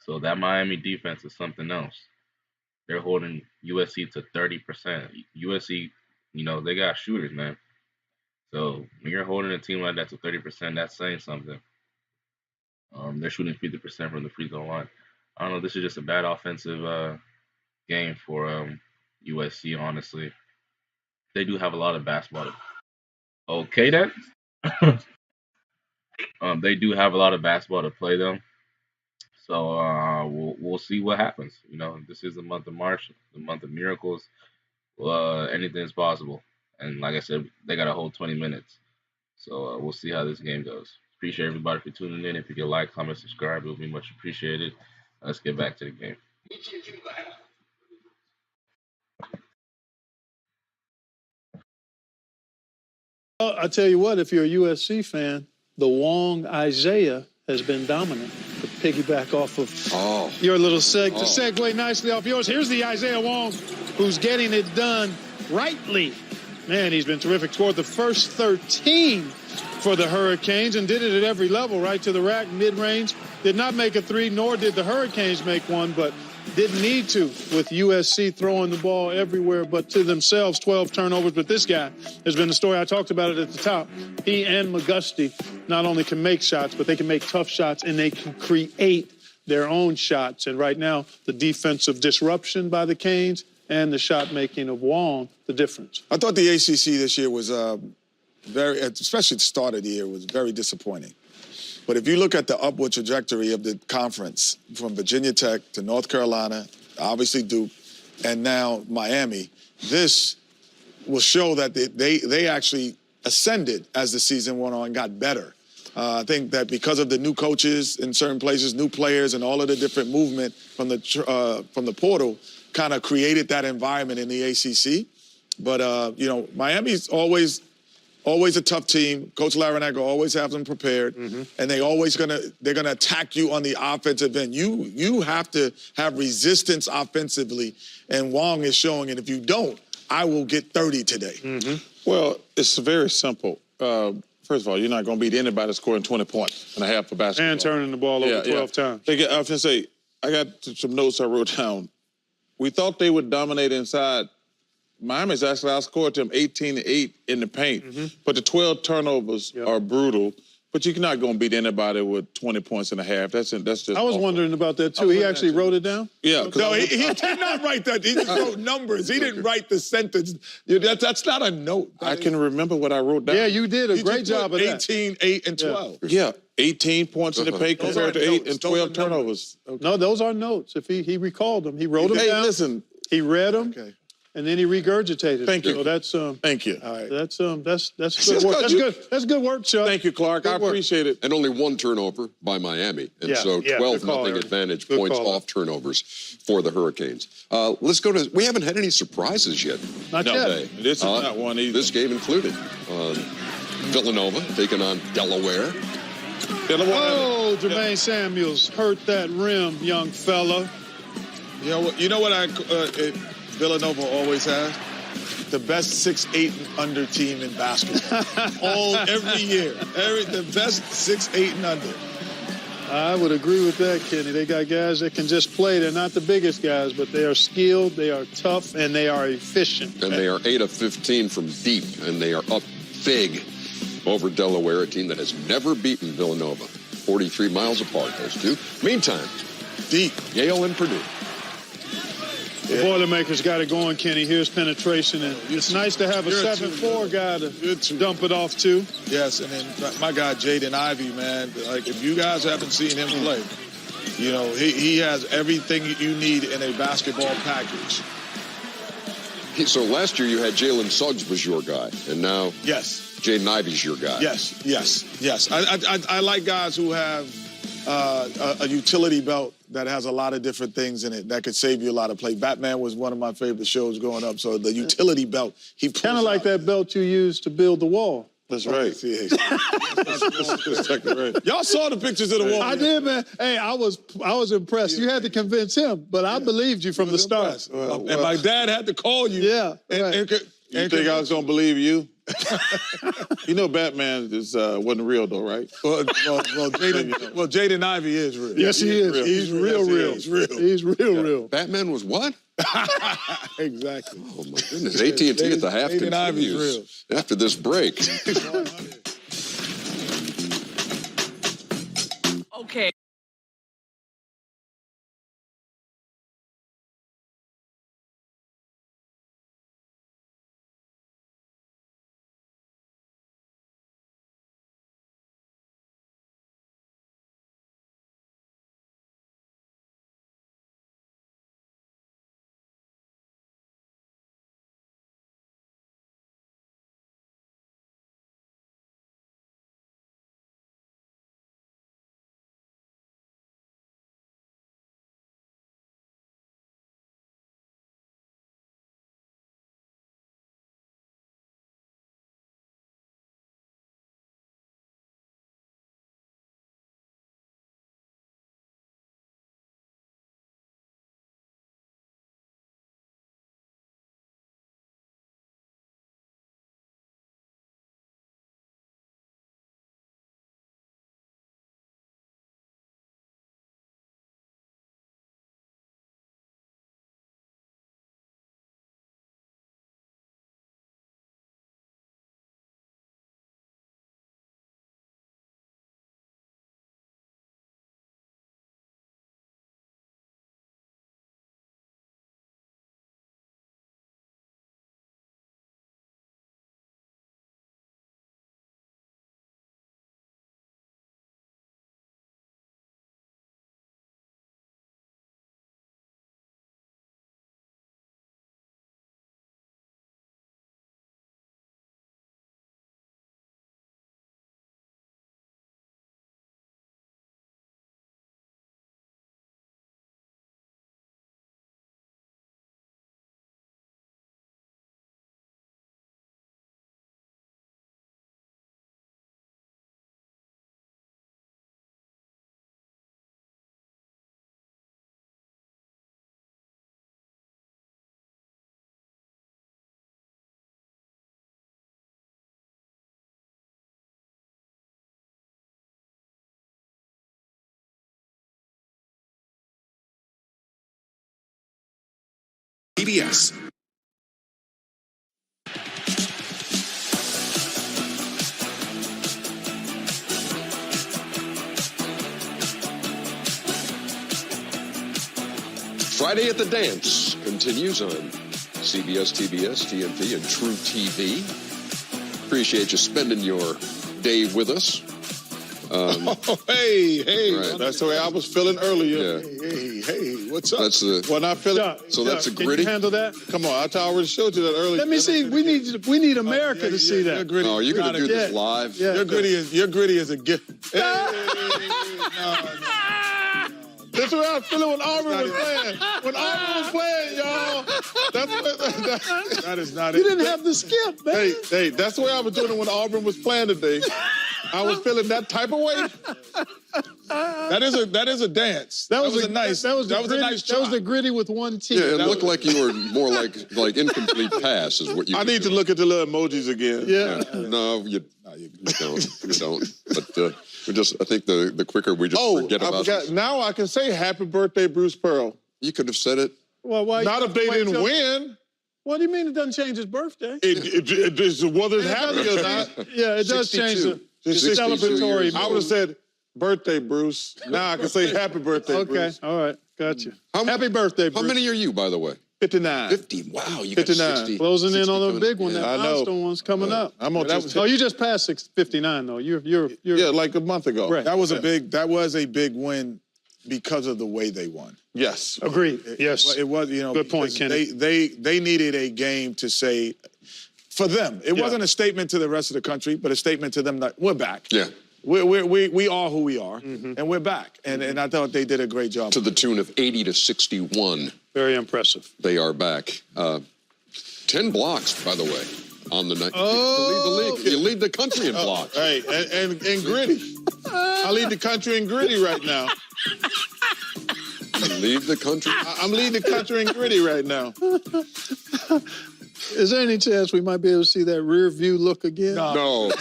so that Miami defense is something else. They're holding USC to 30%. USC, they got shooters, man. So when you're holding a team like that to 30%, that's saying something. They're shooting 50% from the free throw line. I don't know. This is just a bad offensive game for USC. Honestly, they do have a lot of basketball. Okay, then. They do have a lot of basketball to play them. So we'll see what happens. You know, this is the month of March, the month of miracles. Anything is possible. And like I said, they got a whole 20 minutes. So we'll see how this game goes. Appreciate everybody for tuning in. If you can like, comment, subscribe, it would be much appreciated. Let's get back to the game. Well, I tell you what, if you're a USC fan, the Wong Isaiah has been dominant. To piggyback off of your little to segue nicely off yours. Here's the Isaiah Wong who's getting it done rightly. Man, he's been terrific. Scored the first 13 for the Hurricanes and did it at every level, right to the rack, mid-range. Did not make a three, nor did the Hurricanes make one, but didn't need to with USC throwing the ball everywhere but to themselves, 12 turnovers. But this guy has been the story. I talked about it at the top. He and McGusty not only can make shots, but they can make tough shots, and they can create their own shots. And right now, the defensive disruption by the Canes and the shot making of Wong, the difference. I thought the ACC this year was very, especially the start of the year, was very disappointing. But if you look at the upward trajectory of the conference, from Virginia Tech to North Carolina, obviously Duke, and now Miami, this will show that they actually ascended as the season went on and got better. I think that because of the new coaches in certain places, new players, and all of the different movement from the portal, kind of created that environment in the ACC. But, you know, Miami's always a tough team. Coach Larinaga always has them prepared, and they're gonna attack you on the offensive end. You have to have resistance offensively, and Wong is showing it. If you don't, I will get 30 today. Well, it's very simple. First of all, you're not going to beat anybody scoring 20 points and a half for basketball. And turning the ball over 12 times. I was going to say, I got some notes I wrote down. We thought they would dominate inside. Miami's actually outscored them 18-8 in the paint. But the 12 turnovers are brutal. But you're not going to beat anybody with 20 points and a half. That's just I was wondering about that, too. He actually wrote it down? Yeah. No, he did not write that. He just wrote numbers. He didn't write the sentence. That's not a note. I can remember what I wrote down. Yeah, you did a great job of that. 18, 8, and 12. Yeah, 18 points in the paint compared to 8 and 12 turnovers. No, those are notes. If he recalled them, he wrote them down. Hey, listen. He read them. Okay. And then he regurgitated. Thank you. So that's Thank you. All right. That's good work. That's good. That's good work, Chuck. Thank you, Clark. I appreciate it. And only one turnover by Miami. And so 12-0 advantage, points off turnovers for the Hurricanes. Let's go to, we haven't had any surprises yet. Not yet. This is not one either. This game included. Villanova taking on Delaware. Oh, Jermaine Samuels hurt that rim, young fella. You know what Villanova always has? The best 6'8" and under team in basketball. Every year. The best 6'8" and under. I would agree with that, Kenny. They got guys that can just play. They're not the biggest guys, but they are skilled, they are tough, and they are efficient. And they are 8 of 15 from deep, and they are up big over Delaware, a team that has never beaten Villanova. 43 miles apart, those two. Meantime, deep. Yale and Purdue. The Boilermakers got it going, Kenny. Here's penetration, and it's nice to have a 7'4" guy to dump it off to. Yes, and then my guy Jaden Ivey, man. Like, if you guys haven't seen him play, you know he has everything you need in a basketball package. So last year you had Jalen Suggs was your guy, and now Jaden Ivey's your guy. Yes. I like guys who have a utility belt that has a lot of different things in it that could save you a lot of play. Batman was one of my favorite shows growing up. So the utility belt, he kind of like that belt you used to build the wall. That's right. Y'all saw the pictures of the wall. I did, man. Hey, I was impressed. You had to convince him, but I believed you from the start. And my dad had to call you. Yeah. And You think I was going to believe you? You know Batman wasn't real, though, right? Well, Jaden Ivey is real. Yes, he is. He's real. He's real. Batman was what? Exactly. Oh, my goodness. AT&T at the half Jaden Ivey's continues after this break. Okay. PBS. Friday at the Dance continues on CBS, TBS, TNT, and True TV. Appreciate you spending your day with us. Hey. Right. That's the way I was feeling earlier. Yeah. Hey, what's up? That's the. When I feel That's a Can gritty. you handle that? Come on, I already showed you that earlier. Let me see. We need America to see that. Gritty. Oh, you're going to do this live? Yeah. Your gritty is a gift. No. That's what I was feeling when Auburn was playing. When Auburn was playing, y'all. That is not it. You didn't have the skip, man. Hey, that's the way I was doing it when Auburn was playing today. I was feeling that type of way. That is a dance. That was a nice try. That was the gritty with one T. Yeah, it looked like you were more like incomplete pass is what you. I need to look at the little emojis again. Yeah. No, you don't. You don't. But I think the quicker we just forget about it. Now I can say happy birthday, Bruce Pearl. You could have said it. Well, why? Not if they didn't win. What do you mean it doesn't change his birthday? It is whether it's happy or not. Yeah, it does change the 62 celebratory. years I would have said birthday, Bruce. Now I can say happy birthday, Bruce. Okay, all right, gotcha. Happy birthday, Bruce. How many are you, by the way? 59. 50. Wow, you got 59. 60. Closing in 60 on the coming. big one. Yeah. That I know. milestone one's coming up. I'm on Oh, you just passed 59 though. You're yeah, like a month ago. Right. That was a big win because of the way they won. Yes. Agreed. Yes. It was, Good point, because Kenny. They needed a game to say, for them, it wasn't a statement to the rest of the country, but a statement to them that we're back. Yeah. We are who we are, and we're back. And I thought they did a great job. To the tune of 80-61. Very impressive. They are back. 10 blocks, by the way, on the night. Oh. You lead the country in blocks. Hey, and gritty. I lead the country in gritty right now. You lead the country. I'm leading the country in gritty right now. Is there any chance we might be able to see that rear view look again? No.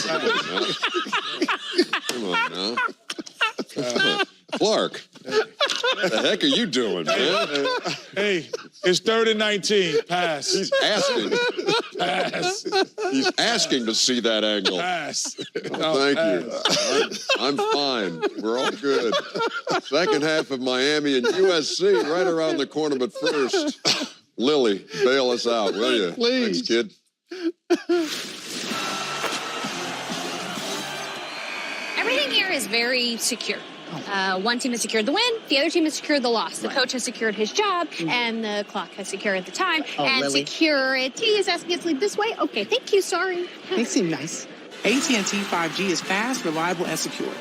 Come on now. Clark, what the heck are you doing, man? Hey, it's 3rd and 19. Pass. He's asking. Pass. He's asking to see that angle. Pass. Thank you. I'm fine. We're all good. Second half of Miami and USC right around the corner, but first, Lily, bail us out, will you? Please. Thanks, kid. Everything here is very secure. One team has secured the win, the other team has secured the loss. The coach has secured his job, and the clock has secured the time. And Lily. security is asking it to leave this way. Okay, thank you, sorry. They seem nice. AT&T 5G is fast, reliable, and secure,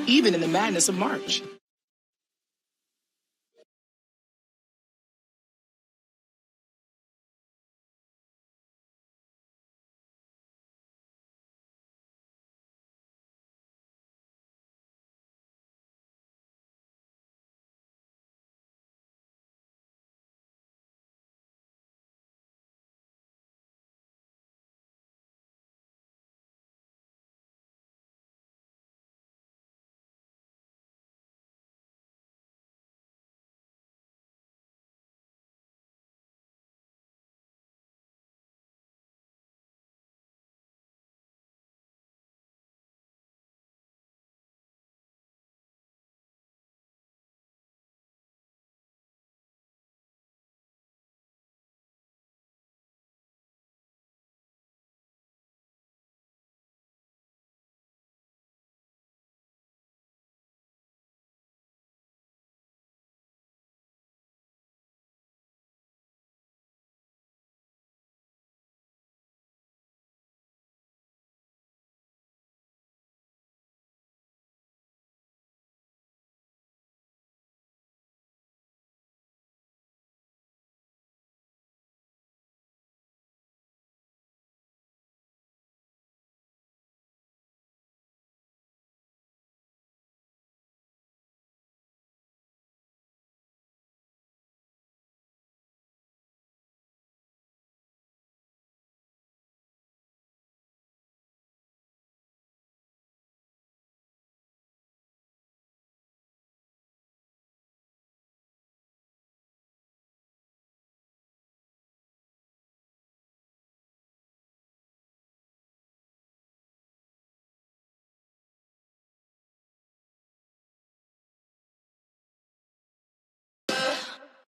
even in the madness of March.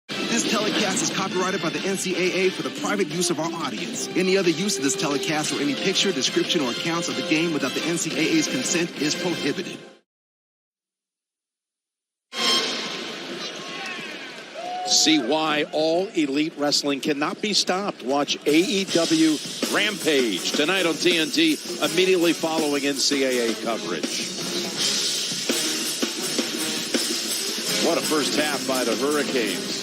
This telecast is copyrighted by the NCAA for the private use of our audience. Any other use of this telecast or any picture, description, or accounts of the game without the NCAA's consent is prohibited. See why all elite wrestling cannot be stopped. Watch AEW Rampage tonight on TNT, immediately following NCAA coverage. What a first half by the Hurricanes,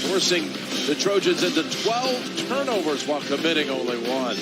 forcing the Trojans into 12 turnovers while committing only one.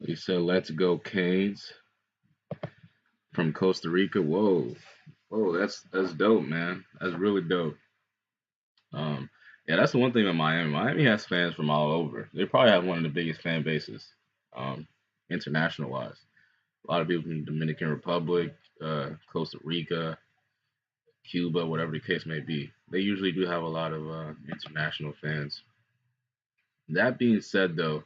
He said, "Let's go, Canes." From Costa Rica. Whoa, whoa, that's dope, man. That's really dope. Yeah, that's the one thing with Miami. Miami has fans from all over. They probably have one of the biggest fan bases, international wise. A lot of people from the Dominican Republic, Costa Rica, Cuba, whatever the case may be. They usually do have a lot of international fans. That being said, though,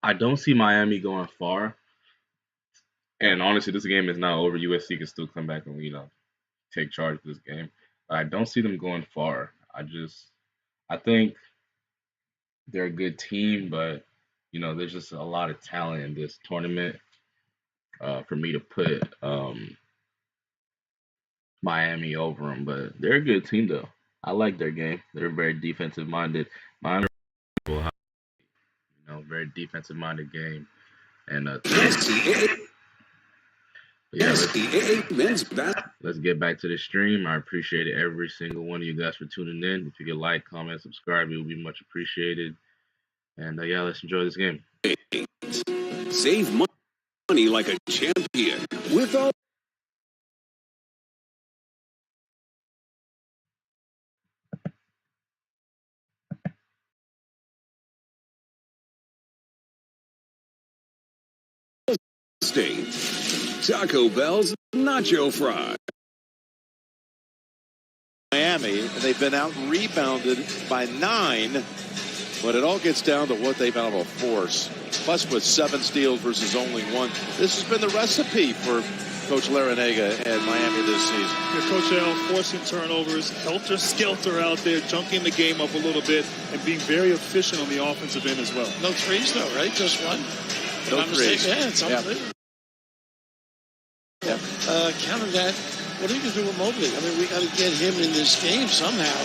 I don't see Miami going far. And honestly, this game is not over. USC can still come back and, take charge of this game. But I don't see them going far. I think they're a good team, but, there's just a lot of talent in this tournament for me to put Miami over them. But they're a good team, though. I like their game. They're very defensive minded. Very defensive minded game. And let's get back to the stream. I appreciate every single one of you guys for tuning in. If you could like, comment, subscribe, it would be much appreciated. And let's enjoy this game. Save money like a champion with all. State Taco Bell's Nacho Fry. Miami, and they've been out rebounded by 9, but it all gets down to what they've been able to force. Plus, with 7 steals versus only 1, this has been the recipe for Coach Larrañaga and Miami this season. Yeah, Coach L forcing turnovers, helter-skelter out there, chunking the game up a little bit, and being very efficient on the offensive end as well. No threes, though, right? Just one? No threes. Yeah, it's unbelievable. Yeah. Counter that. What are you going to do with Mobley? I mean, we got to get him in this game somehow.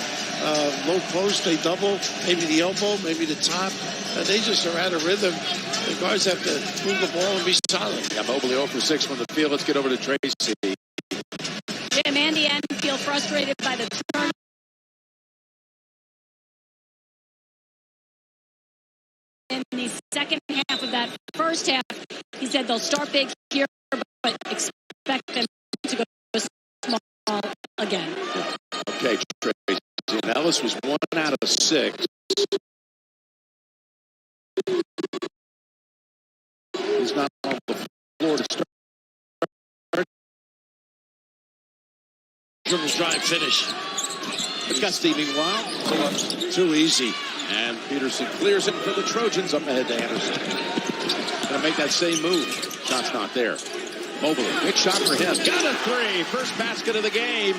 Low post, they double, maybe the elbow, maybe the top. They just are out of rhythm. The guards have to move the ball and be solid. Yeah, Mobley 0 for 6 from the field. Let's get over to Tracy. Jim, Andy and feel frustrated by the turn. In the second half of that first half, he said they'll start big here, but expect them to go small again. Okay, Tracy. Ellis was 1 out of 6. He's not on the floor to start. Dribble drive finish. Gusty, meanwhile, too easy. And Peterson clears it for the Trojans up ahead to Anderson. Gonna make that same move. Shot's not there. Mobley, big shot for him. Got a 3. First basket of the game.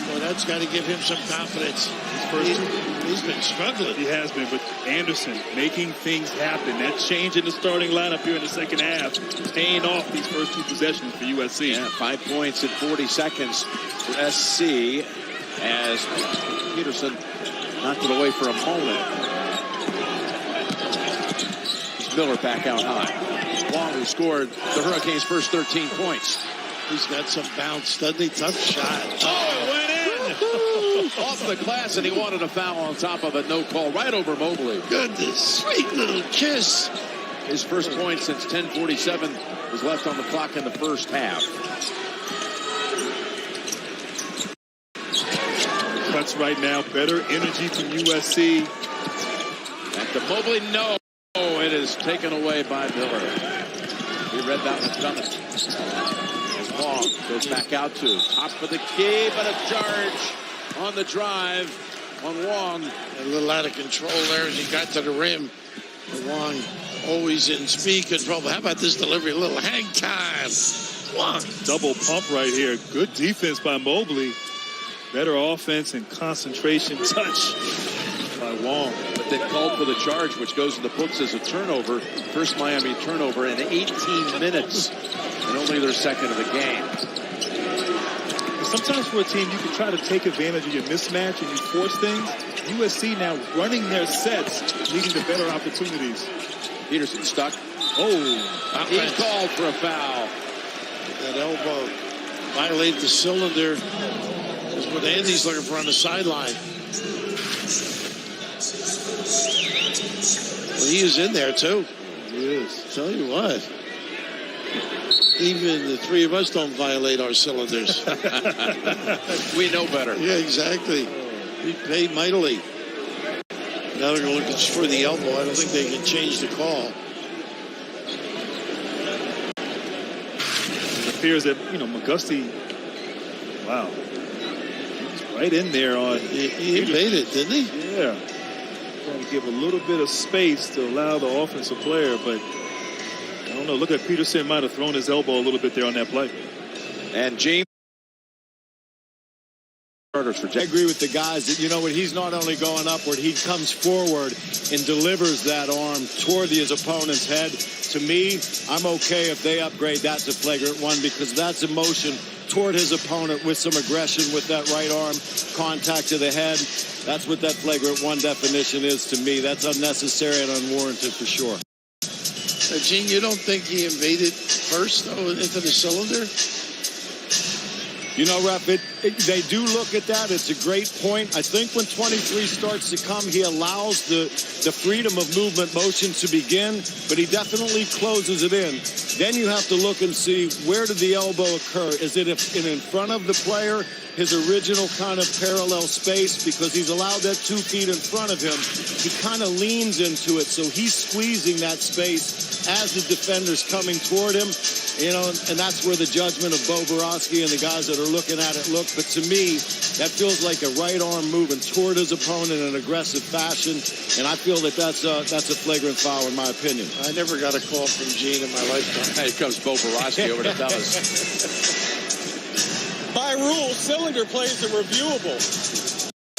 Well, that's got to give him some confidence. He's been struggling. He has been, but Anderson making things happen. That change in the starting lineup here in the second half, paying off these first 2 possessions for USC. Yeah, 5 points in 40 seconds for SC as Peterson knocked it away for a moment. It's Miller back out high. Wong, who scored the Hurricanes' first 13 points. He's got some bounce, doesn't he? Tough shot. Oh, went in! Off the glass, and he wanted a foul on top of it. No call. Right over Mobley. Goodness, sweet little kiss. His first point since 10:47 was left on the clock in the first half. Cuts right now. Better energy from USC. Back to Mobley. No. Oh, it is taken away by Miller. He read that one coming. Long goes back out to top of the key, but a charge on the drive on Wong. A little out of control there as he got to the rim. Wong always in speed control. How about this delivery? A little hang time. Wong. Double pump right here. Good defense by Mobley. Better offense and concentration touch by Wong. But then called for the charge, which goes in the books as a turnover. First Miami turnover in 18 minutes. And only their second of the game. Sometimes for a team, you can try to take advantage of your mismatch and you force things. USC now running their sets, leading to better opportunities. Peterson stuck. Oh, he's called for a foul. That elbow violated the cylinder. That's what Andy's looking for on the sideline. Well, he is in there, too. He is. Tell you what. Even the 3 of us don't violate our cylinders. We know better. Yeah, exactly. We pay mightily. Now they're going to look for the elbow. I don't think they can change the call. appears that, McGusty, wow, he's right in there on. He made it, didn't he? Yeah. Trying to give a little bit of space to allow the offensive player, but I don't know. Look like Peterson might have thrown his elbow a little bit there on that play. And Gene. I agree with the guys that, when he's not only going upward, he comes forward and delivers that arm toward his opponent's head. To me, I'm okay if they upgrade that to flagrant one, because that's a motion toward his opponent with some aggression with that right arm, contact to the head. That's what that flagrant one definition is to me. That's unnecessary and unwarranted for sure. Gene, you don't think he invaded first, though, into the cylinder? Ref, they do look at that. It's a great point. I think when 23 starts to come, he allows the freedom of movement motion to begin, but he definitely closes it in. Then you have to look and see, where did the elbow occur? Is it in front of the player, his original kind of parallel space? Because he's allowed that 2 feet in front of him. He kind of leans into it, so he's squeezing that space as the defender's coming toward him. And that's where the judgment of Bo Borowski and the guys that are looking at it look. But to me, that feels like a right arm moving toward his opponent in an aggressive fashion. And I feel that that's a flagrant foul, in my opinion. I never got a call from Gene in my lifetime. Here comes Bo Borowski over to tell us. By rule, cylinder plays are reviewable.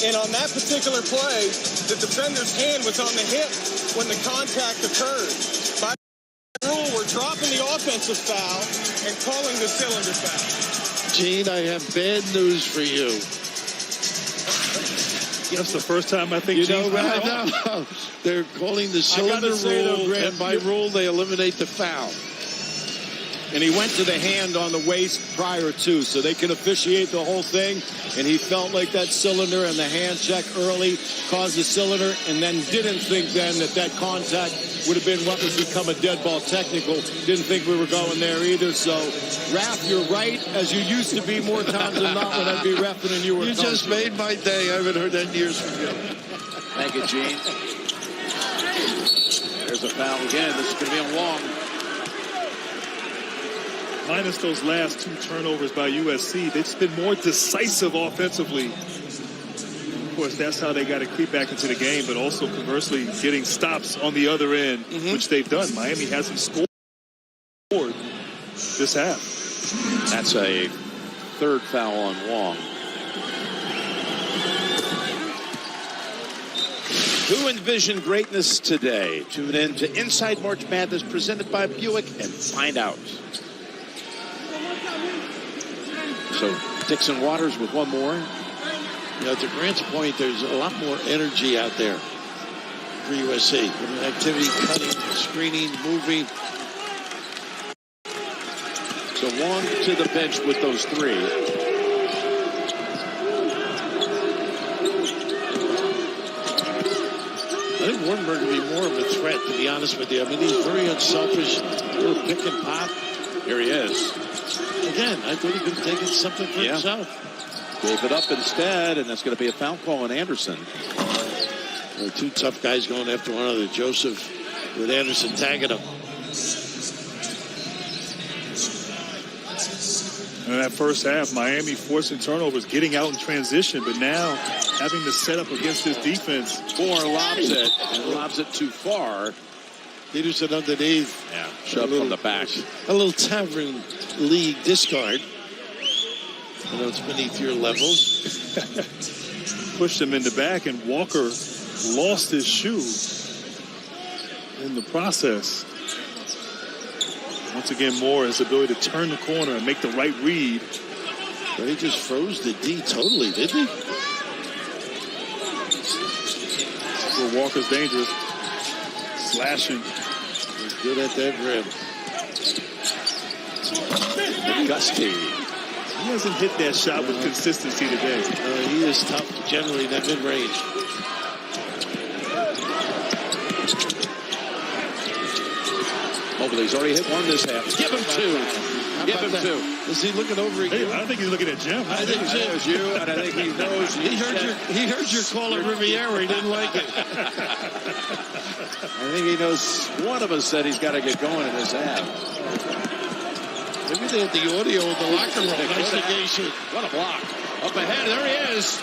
And on that particular play, the defender's hand was on the hip when the contact occurred. By rule, we're dropping the offensive foul and calling the cylinder foul. Gene, I have bad news for you. That's the first time I think. No. They're calling the cylinder rule, and by rule, they eliminate the foul. And he went to the hand on the waist prior to, so they can officiate the whole thing. And he felt like that cylinder and the hand check early caused the cylinder, and then didn't think then that contact would have been what would become a dead ball technical. Didn't think we were going there either. So, Raph, you're right, as you used to be more times than not when I'd be reffing and you were. You just made my day. I haven't heard that in years from you. Thank you, Gene. There's a foul again. This is going to be a long. Minus those last 2 turnovers by USC, they've been more decisive offensively. Of course, that's how they got to creep back into the game, but also conversely getting stops on the other end, which they've done. Miami hasn't scored this half. That's a 3rd foul on Wong. Who envisioned greatness today? Tune in to Inside March Madness presented by Buick and find out. So Dixon Waters with one more. To Grant's point, there's a lot more energy out there for USC. Activity, cutting, screening, moving. So Wong to the bench with those 3. I think Wardenberg would be more of a threat, to be honest with you. I mean, he's very unselfish, little pick and pop. Here he is. Again, I thought he could have taken something for himself. Gave it up instead, and that's going to be a foul call on Anderson. There are 2 tough guys going after one another. Joseph with Anderson tagging him. In that first half, Miami forcing turnovers, getting out in transition, but now having to set up against this defense. Moore lobs it, and lobs it too far. Peterson underneath. Yeah, shoved from the back. A little Tavern League discard. I know it's beneath your level. Pushed him in the back, and Walker lost his shoe in the process. Once again, Moore has the ability to turn the corner and make the right read. But he just froze the D totally, didn't he? Where Walker's dangerous. Slashing. He's good at that rim. Gusty. He hasn't hit that shot with consistency today. He is tough generally in that mid-range. Mobley's already hit one this half. Give him 2. Give him 2. Is he looking over at you? I think he's looking at Jim. I think Jim knows you, and I think he knows you. He heard your call at Riviera. He didn't like it. I think he knows one of us said he's got to get going in this half. Maybe they had the audio of the locker room. Investigation. What a block. Up ahead, there he is.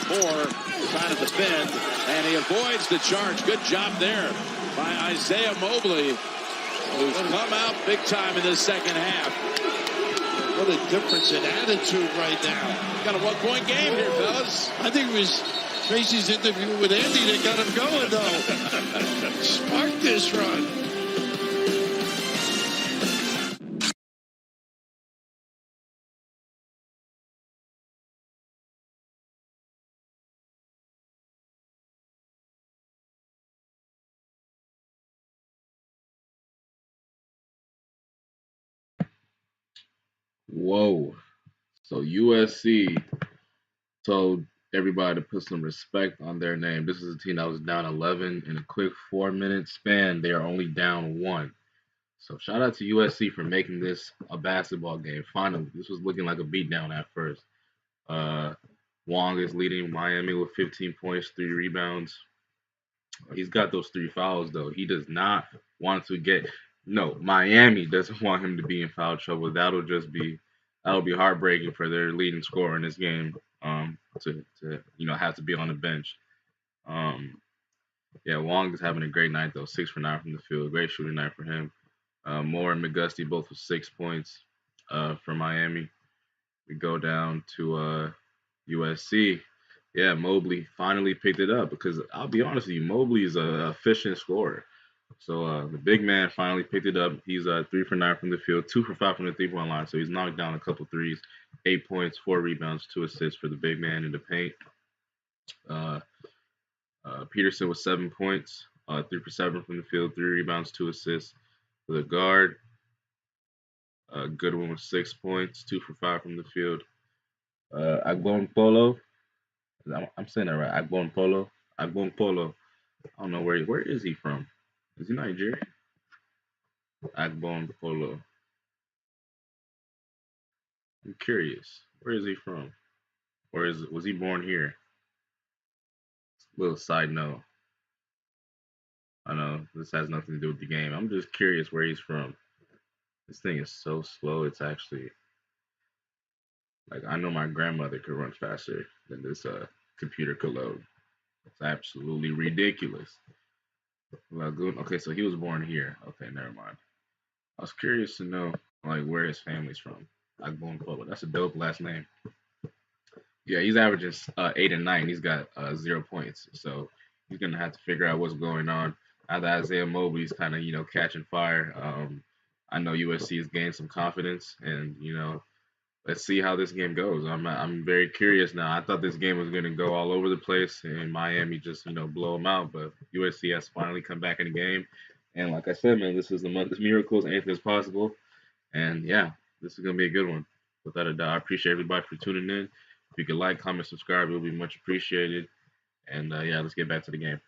Moore trying to defend, and he avoids the charge. Good job there by Isaiah Mobley, who's come out big time in this second half. What a difference in attitude right now. Got a one-point game here, fellas. I think it was Tracy's interview with Andy that got him going, though. Sparked this run. Whoa. So USC told everybody to put some respect on their name. This is a team that was down 11 in a quick 4-minute span. They are only down 1. So shout out to USC for making this a basketball game. Finally, this was looking like a beatdown at first. Wong is leading Miami with 15 points, 3 rebounds. He's got those 3 fouls, though. He does not want to get... No, Miami doesn't want him to be in foul trouble. That'll be heartbreaking for their leading scorer in this game. To have to be on the bench. Wong is having a great night though. 6 for 9 from the field. Great shooting night for him. Moore and McGusty both with 6 points for Miami. We go down to USC. Yeah, Mobley finally picked it up because I'll be honest with you, Mobley is an efficient scorer. So the big man finally picked it up. He's 3 for 9 from the field, 2 for 5 from the 3-point line. So he's knocked down a couple threes, 8 points, 4 rebounds, 2 assists for the big man in the paint. Peterson with 7 points, 3 for 7 from the field, 3 rebounds, 2 assists for the guard. Goodwin with 6 points, 2 for 5 from the field. Agbonpolo, I'm saying that right. Agbonpolo. I don't know where is he from? Is he Nigerian? Agbonpolo. I'm curious. Where is he from? Or was he born here? Little side note. I know this has nothing to do with the game. I'm just curious where he's from. This thing is so slow. It's actually like I know my grandmother could run faster than this computer could load. It's absolutely ridiculous. Okay, so he was born here. Okay, never mind. I was curious to know like where his family's from. Agbonpolo. That's a dope last name. Yeah, he's averaging 8 and 9. He's got 0 points. So he's gonna have to figure out what's going on. Now that Isaiah Mobley's kind of catching fire. I know USC has gained some confidence, and let's see how this game goes. I'm very curious now. I thought this game was gonna go all over the place, and Miami just blow them out. But USC has finally come back in the game, and like I said, man, this is the month of miracles. Anything is possible, and yeah, this is gonna be a good one without a doubt. I appreciate everybody for tuning in. If you could like, comment, subscribe, it would be much appreciated. And let's get back to the game.